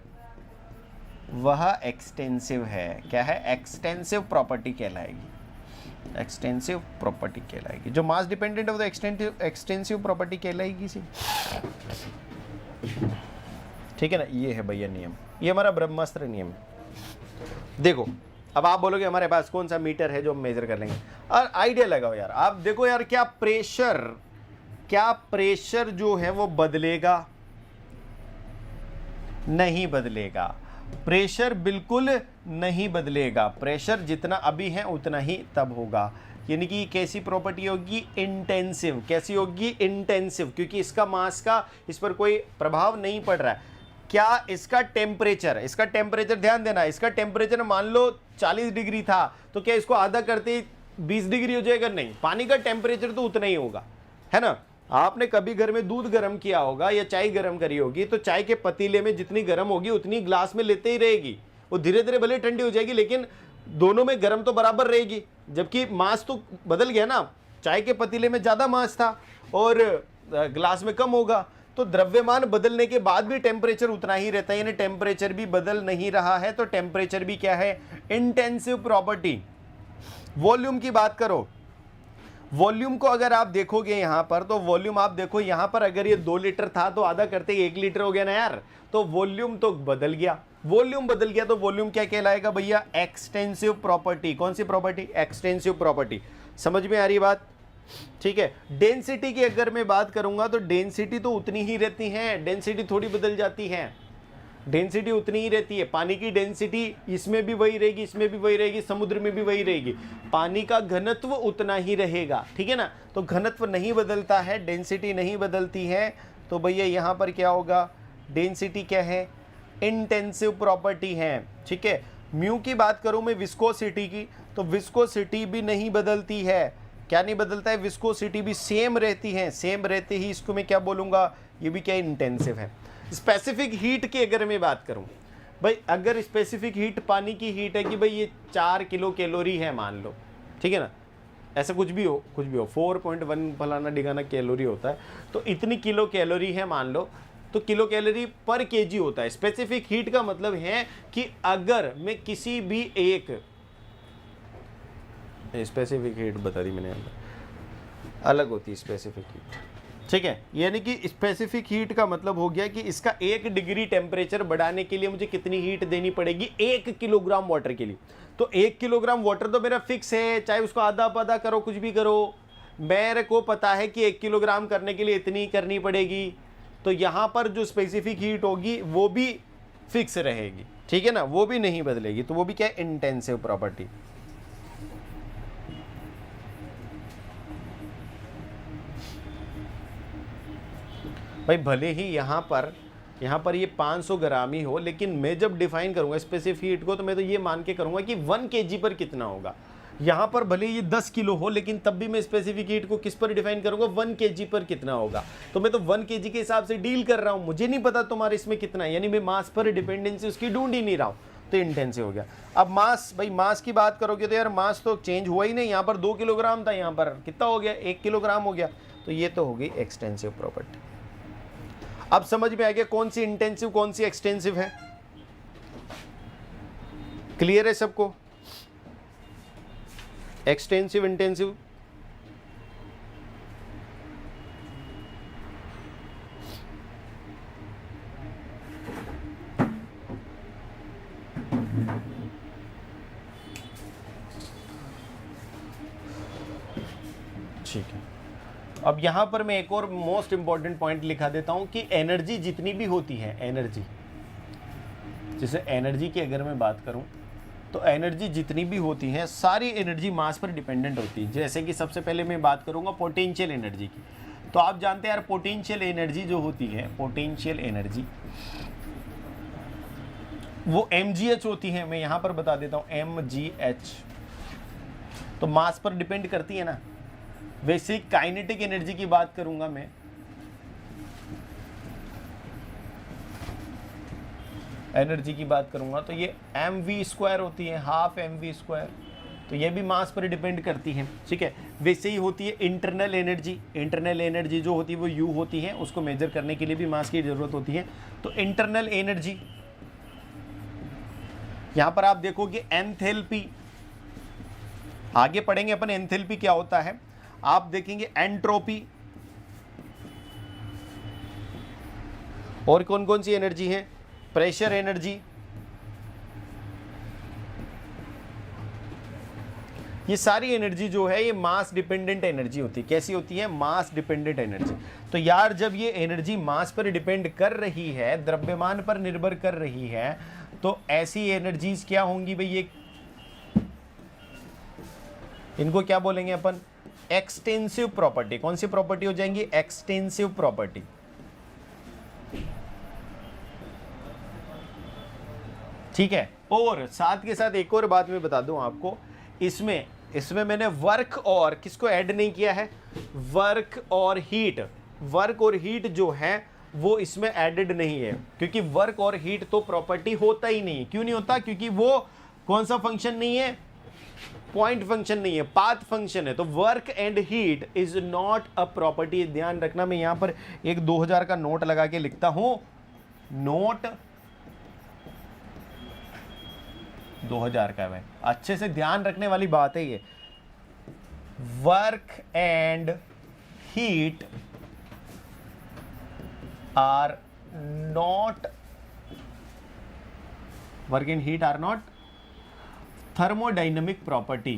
वह एक्सटेंसिव है। क्या है? एक्सटेंसिव प्रॉपर्टी कहलाएगी, एक्सटेंसिव प्रॉपर्टी कहलाएगी। जो मास डिपेंडेंट है वो तो एक्सटेंसिव प्रॉपर्टी कहलाएगी सी। ठीक है ना, ये है भैया नियम, ये हमारा ब्रह्मास्त्र नियम। देखो अब आप बोलोगे हमारे पास कौन सा मीटर है जो हम मेजर कर लेंगे, और आइडिया लगाओ यार। आप देखो यार, क्या प्रेशर जो है वो बदलेगा? नहीं बदलेगा, प्रेशर बिल्कुल नहीं बदलेगा। प्रेशर जितना अभी है उतना ही तब होगा। यानी कि कैसी प्रॉपर्टी होगी? इंटेंसिव। कैसी होगी? इंटेंसिव, क्योंकि इसका मास का इस पर कोई प्रभाव नहीं पड़ रहा है। क्या इसका टेम्परेचर ध्यान देना, इसका टेम्परेचर मान लो 40 डिग्री था, तो क्या इसको आधा करते 20 डिग्री हो जाएगा? नहीं, पानी का टेम्परेचर तो उतना ही होगा, है ना। आपने कभी घर में दूध गर्म किया होगा या चाय गर्म करी होगी, तो चाय के पतीले में जितनी गर्म होगी उतनी ग्लास में लेते ही रहेगी। वो धीरे धीरे भले ठंडी हो जाएगी, लेकिन दोनों में गर्म तो बराबर रहेगी। जबकि मास तो बदल गया ना, चाय के पतीले में ज्यादा मास था और ग्लास में कम होगा। तो द्रव्यमान बदलने के बाद भी टेम्परेचर उतना ही रहता है, यानी टेम्परेचर भी बदल नहीं रहा है। तो टेम्परेचर भी क्या है? Intensive property. वॉल्यूम की बात करो, वॉल्यूम को अगर आप देखोगे यहां पर, तो वॉल्यूम आप देखो यहां पर, अगर ये 2 लीटर था तो आधा करते 1 लीटर हो गया ना यार। तो वॉल्यूम तो बदल गया, वॉल्यूम बदल गया, तो वॉल्यूम क्या कहलाएगा भैया? Extensive property. कौन सी प्रॉपर्टी? Extensive property. समझ में आ रही बात? ठीक है। डेंसिटी की अगर मैं बात करूंगा तो डेंसिटी तो उतनी ही रहती है, डेंसिटी थोड़ी बदल जाती है, डेंसिटी उतनी ही रहती है। पानी की डेंसिटी इसमें भी वही रहेगी, इसमें भी वही रहेगी, समुद्र में भी वही रहेगी। पानी का घनत्व उतना ही रहेगा, ठीक है ना। तो घनत्व नहीं बदलता है, डेंसिटी नहीं बदलती है। तो भैया यहाँ पर क्या होगा? डेंसिटी क्या है? इंटेंसिव प्रॉपर्टी है, ठीक है। म्यू की बात करूँ मैं विस्कोसिटी की, तो विस्कोसिटी भी नहीं बदलती है। क्या नहीं बदलता है? विस्कोसिटी भी सेम रहती है। सेम रहते ही इसको मैं क्या बोलूँगा? ये भी क्या? इंटेंसिव है। स्पेसिफिक हीट की अगर मैं बात करूं, भाई अगर स्पेसिफिक हीट पानी की हीट है कि भाई ये 4 किलो कैलोरी है मान लो, ठीक है ना, ऐसा कुछ भी हो 4.1 फलाना डिगाना कैलोरी होता है, तो इतनी किलो कैलोरी है मान लो, तो किलो कैलोरी पर केजी होता है। स्पेसिफिक हीट का मतलब है कि अगर मैं किसी भी एक स्पेसिफिक हीट बता दी मैंने, अलग होती है स्पेसिफिक हीट, ठीक है। यानी कि स्पेसिफिक हीट का मतलब हो गया कि इसका 1 डिग्री टेम्परेचर बढ़ाने के लिए मुझे कितनी हीट देनी पड़ेगी? 1 किलोग्राम वाटर के लिए। तो 1 किलोग्राम वाटर तो मेरा फिक्स है, चाहे उसको आधा पदा करो, कुछ भी करो, मेरे को पता है कि 1 किलोग्राम करने के लिए इतनी करनी पड़ेगी। तो यहाँ पर जो स्पेसिफिक हीट होगी वो भी फिक्स रहेगी, ठीक है ना, वो भी नहीं बदलेगी। तो वो भी क्या है? Intensive property. भाई भले ही यहाँ पर ये 500 ग्राम ही हो, लेकिन मैं जब डिफाइन करूंगा स्पेसिफिक हीट को, तो मैं तो ये मान के करूंगा कि 1 kg पर कितना होगा। यहाँ पर भले ये 10 किलो हो, लेकिन तब भी मैं स्पेसिफिक हीट को किस पर डिफाइन करूंगा? 1 kg पर कितना होगा। तो मैं तो 1 kg के हिसाब से डील कर रहा हूँ, मुझे नहीं पता तुम्हारे इसमें कितना है, यानी मैं मास पर डिपेंडेंसी उसकी ढूंढ ही नहीं रहा हूँ। तो इंटेंसिव हो गया। अब मास, भाई मास की बात करोगे तो यार मास तो चेंज हुआ ही नहीं। यहाँ पर 2 किलोग्राम था, यहाँ पर कितना हो गया? 1 किलोग्राम हो गया। तो ये तो हो गई एक्सटेंसिव प्रॉपर्टी। अब समझ में आ गया कौन सी इंटेंसिव कौन सी एक्सटेंसिव है? क्लियर है सबको? Extensive, intensive. ठीक है, अब यहाँ पर मैं एक और मोस्ट इंपॉर्टेंट पॉइंट लिखा देता हूँ कि एनर्जी जितनी भी होती है, एनर्जी, जैसे एनर्जी की अगर मैं बात करूँ तो एनर्जी जितनी भी होती है सारी एनर्जी मास पर डिपेंडेंट होती है। जैसे कि सबसे पहले मैं बात करूँगा पोटेंशियल एनर्जी की, तो आप जानते हैं यार पोटेंशियल एनर्जी जो होती है, पोटेंशियल एनर्जी वो mgh होती है। मैं यहाँ पर बता देता हूँ mgh, तो मास पर डिपेंड करती है ना। वैसे काइनेटिक एनर्जी की बात करूंगा मैं, एनर्जी की बात करूंगा तो ये mv² होती है, हाफ mv², तो ये भी मास पर डिपेंड करती है। ठीक है, वैसे ही होती है इंटरनल एनर्जी। इंटरनल एनर्जी जो होती है वो U होती है, उसको मेजर करने के लिए भी मास की जरूरत होती है। तो इंटरनल एनर्जी, यहां पर आप देखोगे एंथैल्पी, आगे पढ़ेंगे अपन एंथैल्पी क्या होता है। आप देखेंगे एंट्रोपी, और कौन कौन सी एनर्जी है, प्रेशर एनर्जी, ये सारी एनर्जी जो है ये मास डिपेंडेंट एनर्जी होती है। कैसी होती है, मास डिपेंडेंट एनर्जी। तो यार जब ये एनर्जी मास पर डिपेंड कर रही है, द्रव्यमान पर निर्भर कर रही है, तो ऐसी एनर्जीज क्या होंगी भाई, ये इनको क्या बोलेंगे अपन, एक्सटेंसिव प्रॉपर्टी। कौन सी प्रॉपर्टी हो जाएंगी, एक्सटेंसिव प्रॉपर्टी। ठीक है, और साथ के साथ एक और बात मैं बता दूं आपको, इसमें मैंने वर्क और किसको ऐड नहीं किया है, वर्क और हीट। वर्क और हीट जो है वो इसमें एडेड नहीं है, क्योंकि वर्क और हीट तो प्रॉपर्टी होता ही नहीं है। क्यों नहीं होता, क्योंकि वो कौन सा फंक्शन नहीं है, पॉइंट फंक्शन नहीं है, पाथ फंक्शन है। तो work and heat is not a property. ध्यान रखना, मैं यहां पर एक 2000 का नोट लगा के लिखता हूं, नोट 2000 का है, अच्छे से ध्यान रखने वाली बात है ये। Work and heat are not, work and heat are not thermodynamic property.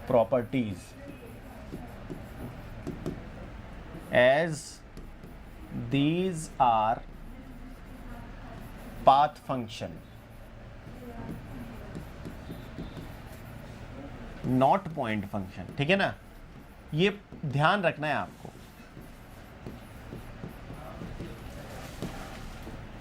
Properties, as these are path function, not point function। ठीक है ना, ये ध्यान रखना है आपको।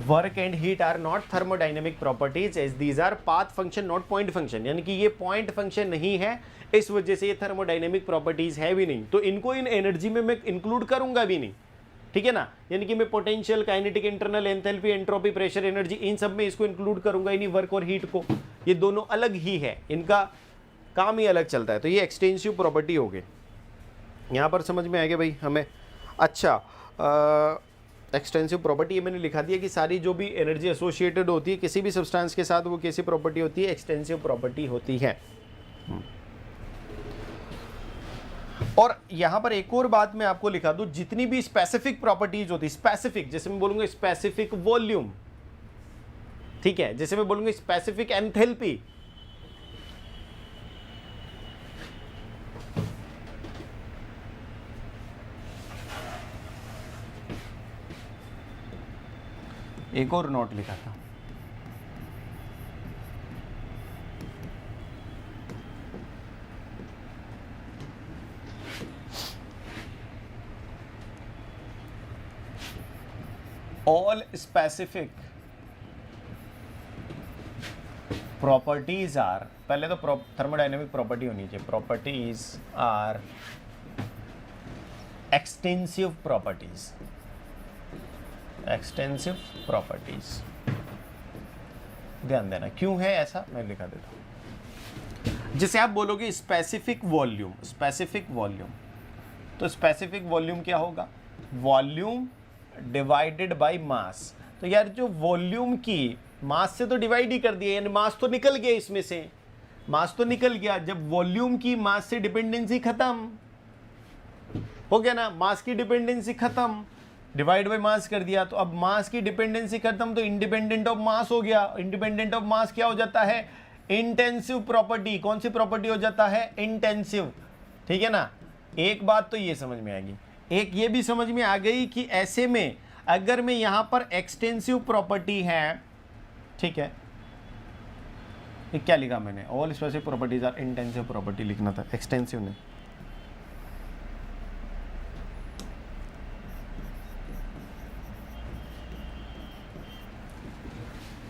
Work and heat are not thermodynamic properties as these are path function not point function, यानी कि ये पॉइंट फंक्शन नहीं है, इस वजह से ये थर्मोडाइनमिक प्रॉपर्टीज है भी नहीं, तो इनको इन एनर्जी में मैं इंक्लूड करूंगा भी नहीं। ठीक है ना, यानी कि मैं potential, kinetic, internal, enthalpy, entropy, pressure, energy, इन सब में इसको इंक्लूड करूंगा ही नहीं, वर्क और हीट को। ये दोनों अलग ही है, इनका काम ही अलग चलता है। तो ये एक्सटेंसिव प्रॉपर्टी हो गई, यहां पर समझ में आ गया भाई हमें। अच्छा, एक्सटेंसिव प्रॉपर्टी ये मैंने लिखा दिया कि सारी जो भी एनर्जी एसोसिएटेड होती है किसी भी सब्सटेंस के साथ, वो कैसी प्रॉपर्टी होती है, एक्सटेंसिव प्रॉपर्टी होती है। और यहां पर एक और बात मैं आपको लिखा दूं, जितनी भी स्पेसिफिक प्रॉपर्टीज होती है, स्पेसिफिक, जैसे मैं बोलूंगा स्पेसिफिक वॉल्यूम, ठीक है, जैसे मैं बोलूंगा स्पेसिफिक एंथैल्पी, एक और नोट लिखा था, ऑल स्पेसिफिक प्रॉपर्टीज आर, पहले तो थर्मोडाइनमिक प्रॉपर्टी होनी चाहिए, properties are extensive properties, extensive properties. ध्यान देना क्यों है ऐसा, मैं लिखा देता हूं। जैसे आप बोलोगे स्पेसिफिक वॉल्यूम, स्पेसिफिक वॉल्यूम, तो स्पेसिफिक वॉल्यूम क्या होगा, वॉल्यूम डिवाइडेड बाय मास। तो यार जो वॉल्यूम की मास से तो डिवाइड ही कर दिया, यानी मास तो निकल गया, इसमें से मास तो निकल गया। जब वॉल्यूम की मास से डिपेंडेंसी खत्म हो गया ना, मास की डिपेंडेंसी खत्म, डिवाइड बाय मास कर दिया, तो अब मास की डिपेंडेंसी खत्म, तो इंडिपेंडेंट ऑफ मास हो गया। इंडिपेंडेंट ऑफ मास क्या हो जाता है? Intensive property. कौन सी प्रॉपर्टी हो जाता है? इंटेंसिव। ठीक है ना। एक बात तो ये समझ में आएगी, एक ये भी समझ में आ गई कि ऐसे में अगर मैं यहां पर एक्सटेंसिव प्रॉपर्टी है, ठीक है, ये क्या लिखा मैंने? All specific properties are intensive property लिखना था, एक्सटेंसिव नहीं।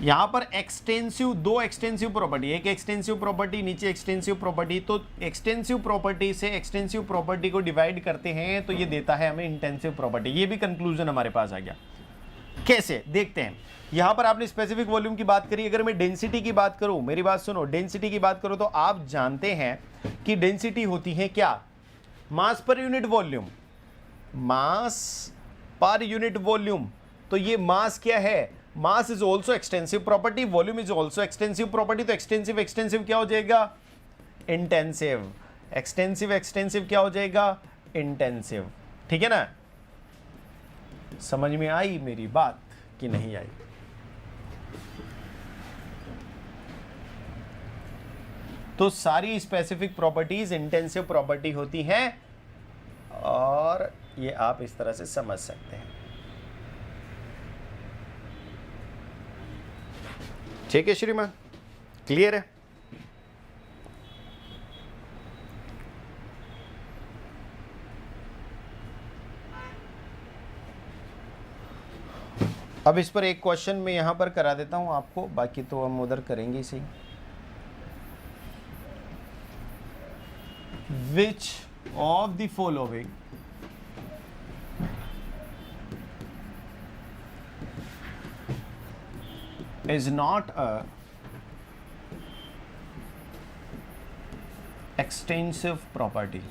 यहां पर एक्सटेंसिव, दो एक्सटेंसिव प्रॉपर्टी, एक एक्सटेंसिव प्रॉपर्टी, नीचे एक्सटेंसिव प्रॉपर्टी। तो एक्सटेंसिव प्रॉपर्टी से एक्सटेंसिव प्रॉपर्टी को डिवाइड करते हैं तो ये देता है हमें इंटेंसिव प्रॉपर्टी। ये भी कंक्लूजन हमारे पास आ गया। कैसे देखते हैं। यहां पर आपने स्पेसिफिक वॉल्यूम की बात करी, अगर मैं डेंसिटी की बात करूं, मेरी बात सुनो, डेंसिटी की बात करूं तो आप जानते हैं कि डेंसिटी होती है क्या? मास पर यूनिट वॉल्यूम। मास पर यूनिट वॉल्यूम। तो ये मास क्या है? Mass is also extensive property, volume is also extensive property. तो एक्सटेंसिव एक्सटेंसिव क्या हो जाएगा? इंटेंसिव। एक्सटेंसिव एक्सटेंसिव क्या हो जाएगा? इंटेंसिव। ठीक है ना। समझ में आई मेरी बात कि नहीं आई? तो सारी स्पेसिफिक प्रॉपर्टीज इंटेंसिव प्रॉपर्टी होती हैं और ये आप इस तरह से समझ सकते हैं। ठीक है श्रीमान, क्लियर है? अब इस पर एक क्वेश्चन मैं यहां पर करा देता हूं आपको, बाकी तो हम उधर करेंगे ही सही। Which of the following is not a extensive property?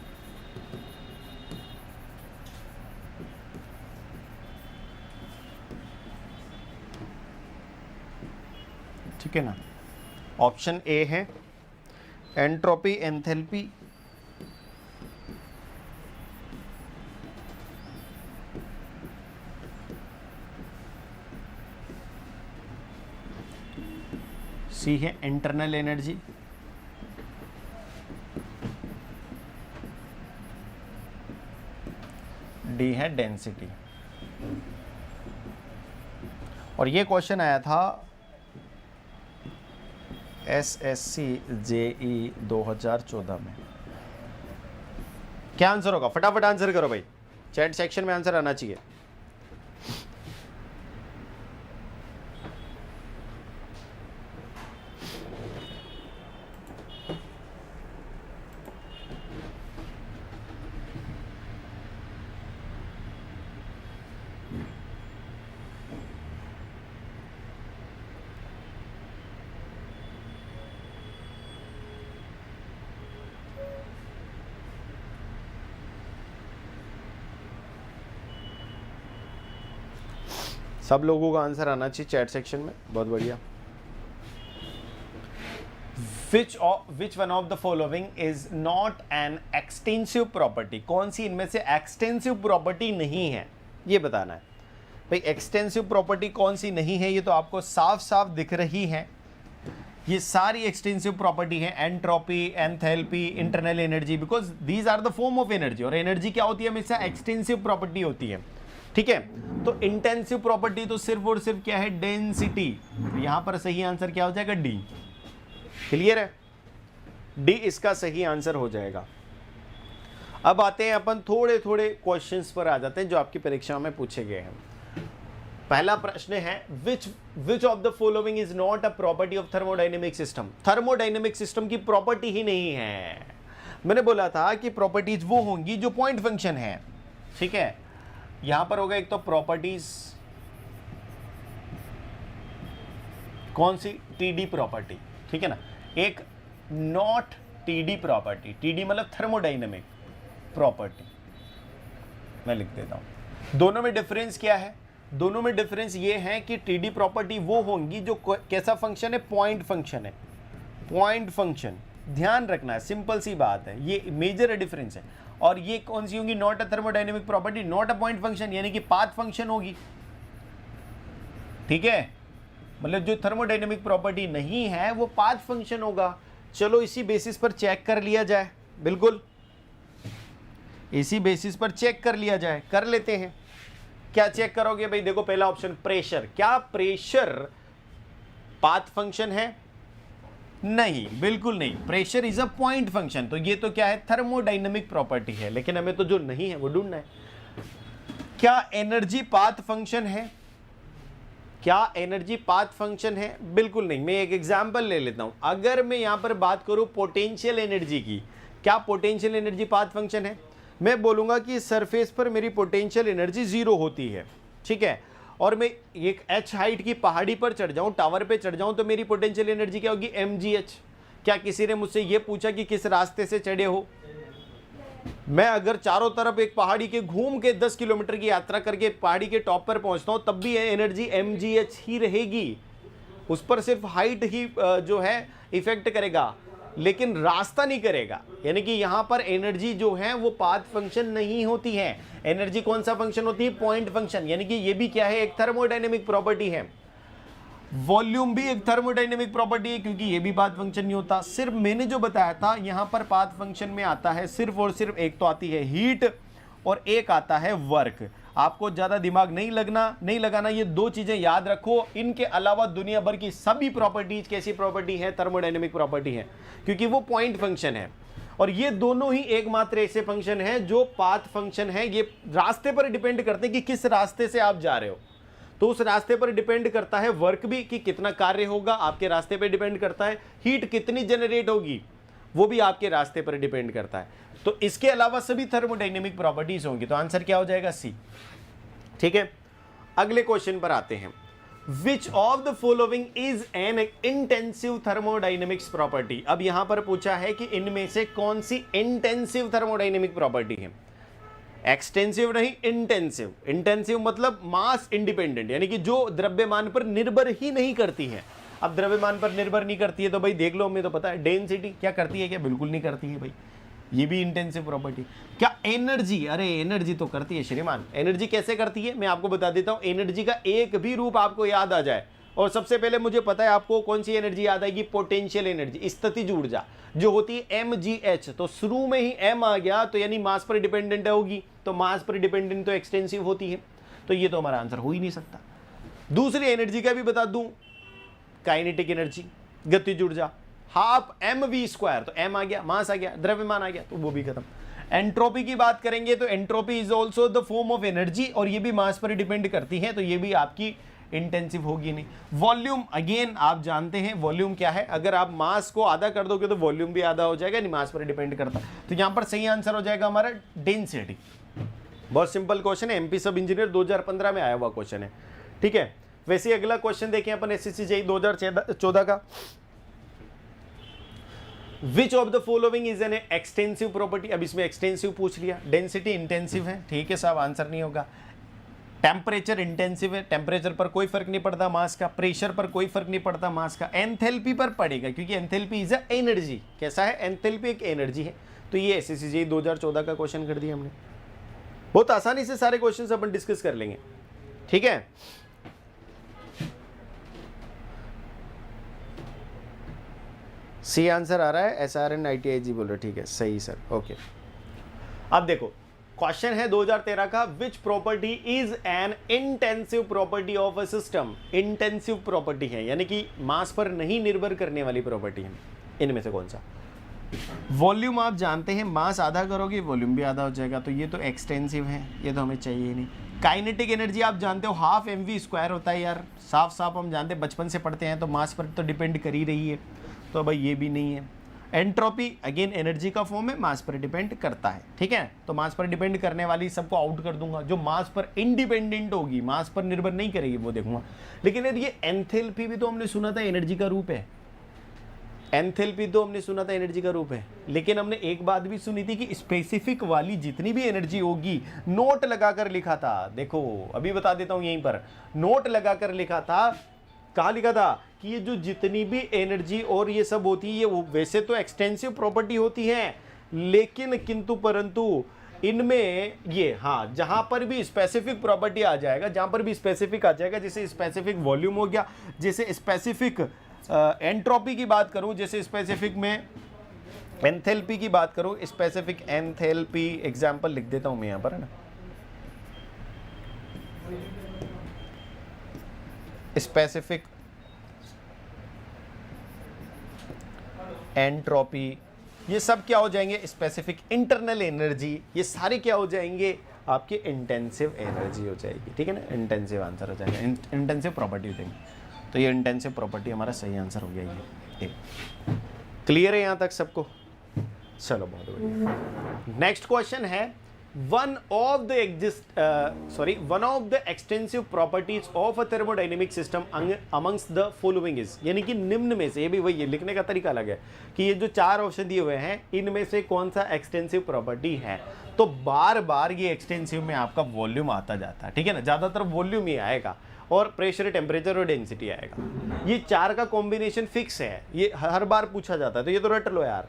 ठीक है ना। ऑप्शन ए है एंट्रोपी एंथैल्पी, सी है इंटरनल एनर्जी, डी है डेंसिटी। और ये क्वेश्चन आया था SSC JE 2014 में। क्या आंसर होगा? फटाफट आंसर करो भाई, चैट सेक्शन में आंसर आना चाहिए। सब लोगों का आंसर आना चाहिए चैट सेक्शन में। बहुत बढ़िया। Which one of the following is not an extensive property? कौन सी इनमें से एक्सटेंसिव प्रॉपर्टी नहीं है, ये बताना है भाई। एक्सटेंसिव प्रॉपर्टी कौन सी नहीं है, ये तो आपको साफ साफ दिख रही है। ये सारी एक्सटेंसिव प्रॉपर्टी है, entropy, enthalpy, internal energy, because these are the form of energy. और एनर्जी क्या होती है? हमेशा एक्सटेंसिव प्रॉपर्टी होती है। ठीक है। तो इंटेंसिव प्रॉपर्टी तो सिर्फ और सिर्फ क्या है? डेंसिटी। यहां पर सही आंसर क्या हो जाएगा? डी। क्लियर है? डी इसका सही आंसर हो जाएगा। अब आते हैं अपन थोड़े थोड़े क्वेश्चंस पर आ जाते हैं जो आपकी परीक्षा में पूछे गए हैं। पहला प्रश्न है which of the following is not a property of thermodynamic system? Thermodynamic system की प्रॉपर्टी ही नहीं है। मैंने बोला था कि प्रॉपर्टीज वो होंगी जो पॉइंट फंक्शन है। ठीक है। यहां पर होगा एक तो प्रॉपर्टीज, कौन सी? TD property. ठीक है ना। एक नॉट टीडी प्रॉपर्टी, टीडी मतलब थर्मोडायनेमिक प्रॉपर्टी, मैं लिख देता हूं। दोनों में डिफरेंस क्या है? दोनों में डिफरेंस ये है कि टीडी प्रॉपर्टी वो होंगी जो कैसा फंक्शन है? पॉइंट फंक्शन है। पॉइंट फंक्शन ध्यान रखना है, सिंपल सी बात है, ये मेजर डिफरेंस है। और ये कौन सी होंगी? Not a thermodynamic property, not a point function, यानी कि पाथ फंक्शन होगी। ठीक है, मतलब जो थर्मोडायनेमिक प्रॉपर्टी नहीं है वो पाथ फंक्शन होगा। चलो इसी बेसिस पर चेक कर लिया जाए, बिल्कुल इसी बेसिस पर चेक कर लिया जाए, कर लेते हैं। क्या चेक करोगे भाई? देखो पहला ऑप्शन प्रेशर, क्या प्रेशर पाथ फंक्शन है? नहीं, बिल्कुल नहीं, pressure is a point function. तो ये तो क्या है? थर्मोडायनेमिक प्रॉपर्टी है, लेकिन हमें तो जो नहीं है वो ढूंढना है। क्या एनर्जी पाथ फंक्शन है? क्या एनर्जी पाथ फंक्शन है? बिल्कुल नहीं। मैं एक एग्जांपल ले लेता हूं, अगर मैं यहां पर बात करूं पोटेंशियल एनर्जी की, क्या पोटेंशियल एनर्जी पाथ फंक्शन है? मैं बोलूंगा कि सरफेस पर मेरी पोटेंशियल एनर्जी 0 होती है, ठीक है, और मैं एक h हाइट की पहाड़ी पर चढ़ जाऊं, टावर पे चढ़ जाऊं, तो मेरी पोटेंशियल एनर्जी क्या होगी? mgh। क्या किसी ने मुझसे यह पूछा कि किस रास्ते से चढ़े हो? मैं अगर चारों तरफ एक पहाड़ी के घूम के 10 किलोमीटर की यात्रा करके पहाड़ी के टॉप पर पहुंचता हूं, तब भी एनर्जी mgh ही रहेगी। उस पर सिर्फ हाइट ही जो है इफेक्ट करेगा, लेकिन रास्ता नहीं करेगा। यानी कि यहां पर एनर्जी जो है वो पाथ फंक्शन नहीं होती है। एनर्जी कौन सा फंक्शन होती है? Point function. यानी कि ये भी क्या है? एक थर्मोडायनेमिक प्रॉपर्टी है। वॉल्यूम भी एक थर्मोडायनेमिक प्रॉपर्टी है, क्योंकि ये भी पाथ फंक्शन नहीं होता। सिर्फ मैंने जो बताया था यहां पर पाथ फंक्शन में आता है सिर्फ और सिर्फ एक तो आती है हीट और एक आता है वर्क। आपको ज्यादा दिमाग नहीं लगाना, ये दो चीजें याद रखो। इनके अलावा दुनिया भर की सभी प्रॉपर्टीज कैसी प्रॉपर्टी है? थर्मोडायनेमिक प्रॉपर्टी है, क्योंकि वो पॉइंट फंक्शन है। और ये दोनों ही एकमात्र ऐसे फंक्शन है जो पाथ फंक्शन है। ये रास्ते पर डिपेंड करते हैं कि किस रास्ते से आप जा रहे हो, तो उस रास्ते पर डिपेंड करता है वर्क भी, कि कितना कार्य होगा, आपके रास्ते पर डिपेंड करता है। हीट कितनी जनरेट होगी, वो भी आपके रास्ते पर डिपेंड करता है। तो इसके अलावा सभी थर्मोडायनेमिक प्रॉपर्टीज होंगी। तो आंसर क्या हो जाएगा? सी। ठीक है, अगले क्वेश्चन पर आते हैं। Which of the following is an intensive thermodynamics property? अब यहां पर पूछा है कि इनमें से कौन सी इंटेंसिव थर्मोडायनेमिक प्रॉपर्टी है। एक्सटेंसिव नहीं, इंटेंसिव। इंटेंसिव मतलब मास इंडिपेंडेंट, यानी कि जो द्रव्यमान पर निर्भर ही नहीं करती है। अब द्रव्यमान पर निर्भर नहीं करती है तो भाई देख लो, हमें तो पता है। डेंसिटी क्या करती है? क्या बिल्कुल नहीं करती है भाई, ये भी इंटेंसिव प्रॉपर्टी। क्या एनर्जी? अरे एनर्जी तो करती है श्रीमान। एनर्जी कैसे करती है मैं आपको बता देता हूं। एनर्जी का एक भी रूप आपको याद आ जाए, और सबसे पहले मुझे पता है आपको कौन सी एनर्जी याद आएगी? पोटेंशियल एनर्जी, स्थितिज ऊर्जा, जो होती है mgh। तो शुरू में ही m आ गया तो यानी मास पर डिपेंडेंट होगी, तो मास पर डिपेंडेंट तो एक्सटेंसिव होती है, तो ये तो हमारा आंसर हो ही नहीं सकता। दूसरी एनर्जी का भी बता दूं, काइनेटिक एनर्जी, गतिज ऊर्जा, हाफ mv²। तो m आ गया, मास आ गया, द्रव्यमान आ गया, तो वो भी खत्म। एंट्रोपी की बात करेंगे तो entropy is also the form of energy, और ये भी मास पर डिपेंड करती है, तो ये भी आपकी इंटेंसिव होगी नहीं। वॉल्यूम, अगेन आप जानते हैं वॉल्यूम क्या है। अगर आप मास को आधा कर दोगे तो वॉल्यूम भी आधा हो जाएगा, नहीं मास पर डिपेंड करता। तो यहां पर सही आंसर हो जाएगा हमारा डेंसिटी। बहुत सिंपल क्वेश्चन है, एमपी सब इंजीनियर 2015 में आया हुआ क्वेश्चन है। ठीक है, वैसे अगला क्वेश्चन देखें अपन एसएससी जेईई 2014 का। Which of the following is an extensive property? अब इसमें एक्सटेंसिव पूछ लिया, डेंसिटी इंटेंसिव है, ठीक है साहब, आंसर नहीं होगा। टेम्परेचर इंटेंसिव है, टेम्परेचर पर कोई फर्क नहीं पड़ता मास का, प्रेशर पर कोई फर्क नहीं पड़ता मास का, एंथैल्पी पर पड़ेगा, क्योंकि एंथैल्पी इज अ एनर्जी। कैसा है? एंथैल्पी एक एनर्जी है। तो ये एसएससी जेईई 2014 का क्वेश्चन कर दिया हमने। बहुत आसानी से सारे क्वेश्चन अपन डिस्कस कर लेंगे, ठीक है। सी आंसर आ रहा है, SRN ITI जी बोल रहे, ठीक है, सही सर, ओके। अब देखो क्वेश्चन है 2013 का, which property is an intensive property of a system? Intensive property है, यानी कि मास पर नहीं निर्भर करने वाली प्रॉपर्टी है। इनमें से कौन सा? वॉल्यूम आप जानते हैं, मास आधा करोगे वॉल्यूम भी आधा हो जाएगा, तो ये तो एक्सटेंसिव है, ये तो हमें चाहिए ही नहीं। काइनेटिक एनर्जी आप जानते हो हाफ mv² होता है यार, साफ साफ हम जानते हैं, बचपन से पढ़ते हैं, तो मास पर तो डिपेंड कर ही रही है, तो भाई ये भी नहीं है। एंट्रोपी अगेन एनर्जी का फॉर्म है, मास पर डिपेंड करता है, ठीक है, तो मास पर डिपेंड करने वाली सबको आउट कर दूंगा। जो मास पर इंडिपेंडेंट होगी, मास पर निर्भर नहीं करेगी, वो देखूंगा। लेकिन यार ये एंथैल्पी भी तो हमने सुना था एनर्जी का रूप है, एंथैल्पी तो हमने सुना था एनर्जी का रूप है, लेकिन हमने एक बात भी सुनी थी कि स्पेसिफिक वाली जितनी भी एनर्जी होगी, नोट लगाकर लिखा था। देखो अभी बता देता हूं, यहीं पर नोट लगाकर लिखा था कहाँ लिखा था कि ये जो जितनी भी एनर्जी और ये सब होती है ये वैसे तो एक्सटेंसिव प्रॉपर्टी होती है, लेकिन किंतु परंतु इनमें ये, हाँ, जहां पर भी स्पेसिफिक प्रॉपर्टी आ जाएगा, जहां पर भी स्पेसिफिक आ जाएगा, जैसे स्पेसिफिक वॉल्यूम हो गया, जैसे स्पेसिफिक एंट्रोपी की बात करूं, जैसे स्पेसिफिक में एंथैल्पी की बात करूं, स्पेसिफिक एंथैल्पी एग्जांपल लिख देता हूं मैं यहां पर, है ना, स्पेसिफिक एंट्रोपी, ये सब क्या हो जाएंगे, स्पेसिफिक इंटरनल एनर्जी, ये सारे क्या हो जाएंगे, आपके इंटेंसिव एनर्जी हो जाएगी, ठीक है ना, इंटेंसिव आंसर हो जाएगा, इंटेंसिव प्रॉपर्टी हो जाएगी। तो ये इंटेंसिव प्रॉपर्टी हमारा सही आंसर हो गया ये। क्लियर है यहाँ तक सबको? चलो बहुत बढ़िया। नेक्स्ट क्वेश्चन है, one of the extensive properties of a thermodynamic system amongst the following is, यानी कि निम्न में से, ये भी वही लिखने का तरीका अलग है कि ये जो 4 ऑप्शन दिए हुए हैं इनमें से कौन सा एक्सटेंसिव प्रॉपर्टी है। तो बार बार ये एक्सटेंसिव में आपका वॉल्यूम आता जाता है, ठीक है ना, ज्यादातर वॉल्यूम ही आएगा और प्रेशर, टेम्परेचर और डेंसिटी आएगा। ये 4 का कॉम्बिनेशन फिक्स है, ये हर बार पूछा जाता है, तो ये तो रट लो यार,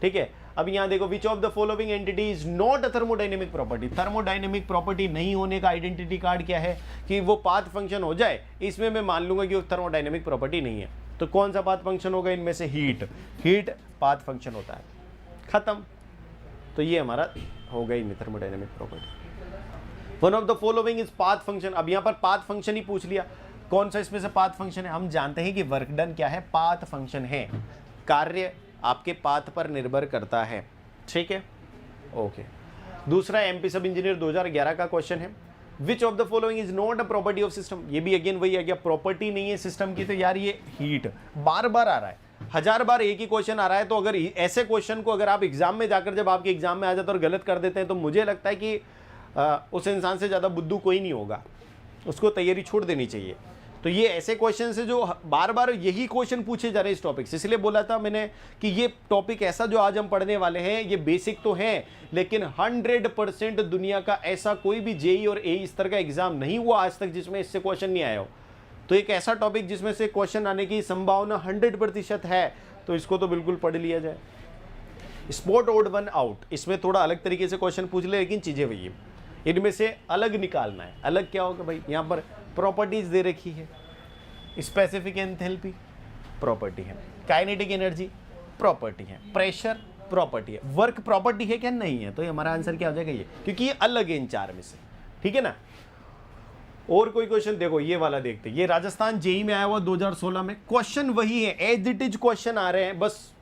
ठीक है। अब यहां देखो, which of the following entity is not a thermodynamic property, thermodynamic property नहीं होने का आइडेंटिटी कार्ड क्या है कि वो पाथ फंक्शन हो जाए, इसमें मैं मान लूंगा कि वो थर्मोडायनेमिक प्रॉपर्टी नहीं है। तो कौन सा पाथ फंक्शन होगा इनमें से, हीट पाथ फंक्शन होता है, खत्म। तो ये हमारा हो गई thermodynamic property. One of the following is path function, अब यहां पर पाथ फंक्शन ही पूछ लिया, कौन सा इसमें से पाथ फंक्शन है। हम जानते हैं कि वर्क डन क्या है, पाथ फंक्शन है, कार्य आपके पाथ पर निर्भर करता है, ठीक है, ओके। दूसरा एमपी सब इंजीनियर 2011 का क्वेश्चन है, which of the following is not a property of system, ये भी अगेन वही आ गया, प्रॉपर्टी नहीं है सिस्टम की, तो यार ये हीट बार बार आ रहा है, 1000 बार एक ही क्वेश्चन आ रहा है। तो अगर ऐसे क्वेश्चन को अगर आप एग्जाम में जाकर जब आपके एग्जाम में आ जाते और गलत कर देते हैं, तो मुझे लगता है कि उस इंसान से ज़्यादा बुद्धू कोई नहीं होगा, उसको तैयारी छोड़ देनी चाहिए। तो ये ऐसे क्वेश्चन है जो बार बार यही क्वेश्चन पूछे जा रहे हैं इस टॉपिक से, इसलिए बोला था मैंने कि ये टॉपिक ऐसा जो आज हम पढ़ने वाले हैं ये बेसिक तो है, लेकिन 100% दुनिया का ऐसा कोई भी जेई और ए स्तर का एग्जाम नहीं हुआ आज तक जिसमें इससे क्वेश्चन नहीं आया हो। तो एक ऐसा टॉपिक जिसमें से क्वेश्चन आने की संभावना 100% है, तो इसको तो बिल्कुल पढ़ लिया जाए। स्पॉट ओड वन आउट, इसमें थोड़ा अलग तरीके से क्वेश्चन पूछ ले, लेकिन चीजें वही है, इनमें से अलग निकालना है। अलग क्या होगा भाई, यहाँ पर प्रॉपर्टीज दे रखी है, स्पेसिफिक एंथैल्पी प्रॉपर्टी है, काइनेटिक एनर्जी प्रॉपर्टी है, प्रेशर प्रॉपर्टी है, वर्क प्रॉपर्टी है क्या, नहीं है। तो ये हमारा आंसर क्या हो जाएगा ये, क्योंकि ये अलग है इन 4 में से, ठीक है ना। और कोई क्वेश्चन देखो, ये वाला देखते हैं, ये राजस्थान जेई में आया हुआ 2016 में, क्वेश्चन वही है, एज इट इज क्वेश्चन आ रहे हैं, बस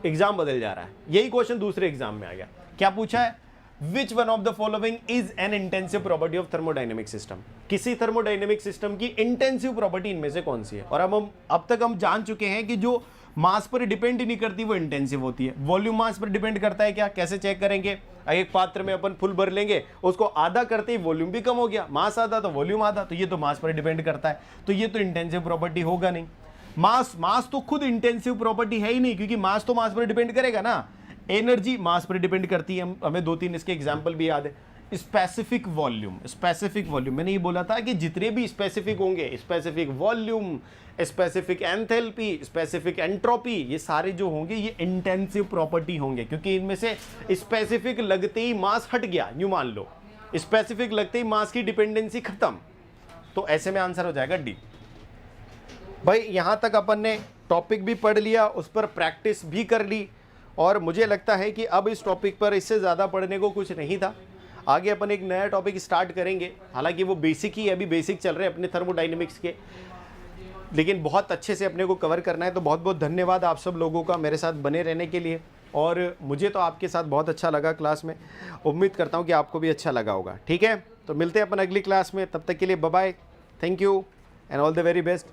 एग्जाम बदल जा रहा है। यही क्वेश्चन दूसरे एग्जाम में आ गया, क्या पूछा है, Which one of the following is an intensive property of thermodynamic system? किसी थर्मोडायनेमिक सिस्टम की इंटेंसिव प्रॉपर्टी इनमें से कौन सी है। और अब तक हम जान चुके हैं कि जो मास पर डिपेंड ही नहीं करती वो इंटेंसिव होती है। वॉल्यूम मास पर डिपेंड करता है क्या, कैसे चेक करेंगे, एक पात्र में अपन फुल भर लेंगे, उसको आधा करते ही वॉल्यूम भी कम हो गया, मास आधा तो वॉल्यूम आधा, तो ये तो मास पर डिपेंड करता है, तो ये तो इंटेंसिव प्रॉपर्टी होगा नहीं। मास तो खुद इंटेंसिव प्रॉपर्टी है ही नहीं, क्योंकि मास तो मास पर डिपेंड करेगा ना, एनर्जी मास पर डिपेंड करती है। हमें 2-3 इसके एग्जाम्पल भी याद है। स्पेसिफिक वॉल्यूम, मैंने ये बोला था कि जितने भी स्पेसिफिक होंगे, specific volume, specific enthalpy, specific entropy, ये सारे जो होंगे ये इंटेंसिव प्रॉपर्टी होंगे, क्योंकि इनमें से स्पेसिफिक लगते ही मास हट गया, यूं मान लो, स्पेसिफिक लगते ही मास की डिपेंडेंसी खत्म, तो ऐसे में आंसर हो जाएगा डी। भाई यहां तक अपन ने टॉपिक भी पढ़ लिया, उस पर प्रैक्टिस भी कर ली, और मुझे लगता है कि अब इस टॉपिक पर इससे ज़्यादा पढ़ने को कुछ नहीं था। आगे अपन एक नया टॉपिक स्टार्ट करेंगे, हालांकि वो बेसिक ही है, अभी बेसिक चल रहे हैं अपने थर्मोडायनेमिक्स के, लेकिन बहुत अच्छे से अपने को कवर करना है। तो बहुत बहुत धन्यवाद आप सब लोगों का मेरे साथ बने रहने के लिए, और मुझे तो आपके साथ बहुत अच्छा लगा क्लास में, उम्मीद करता हूँ कि आपको भी अच्छा लगा होगा। ठीक है, तो मिलते हैं अपन अगली क्लास में, तब तक के लिए bye bye, thank you and all the very best.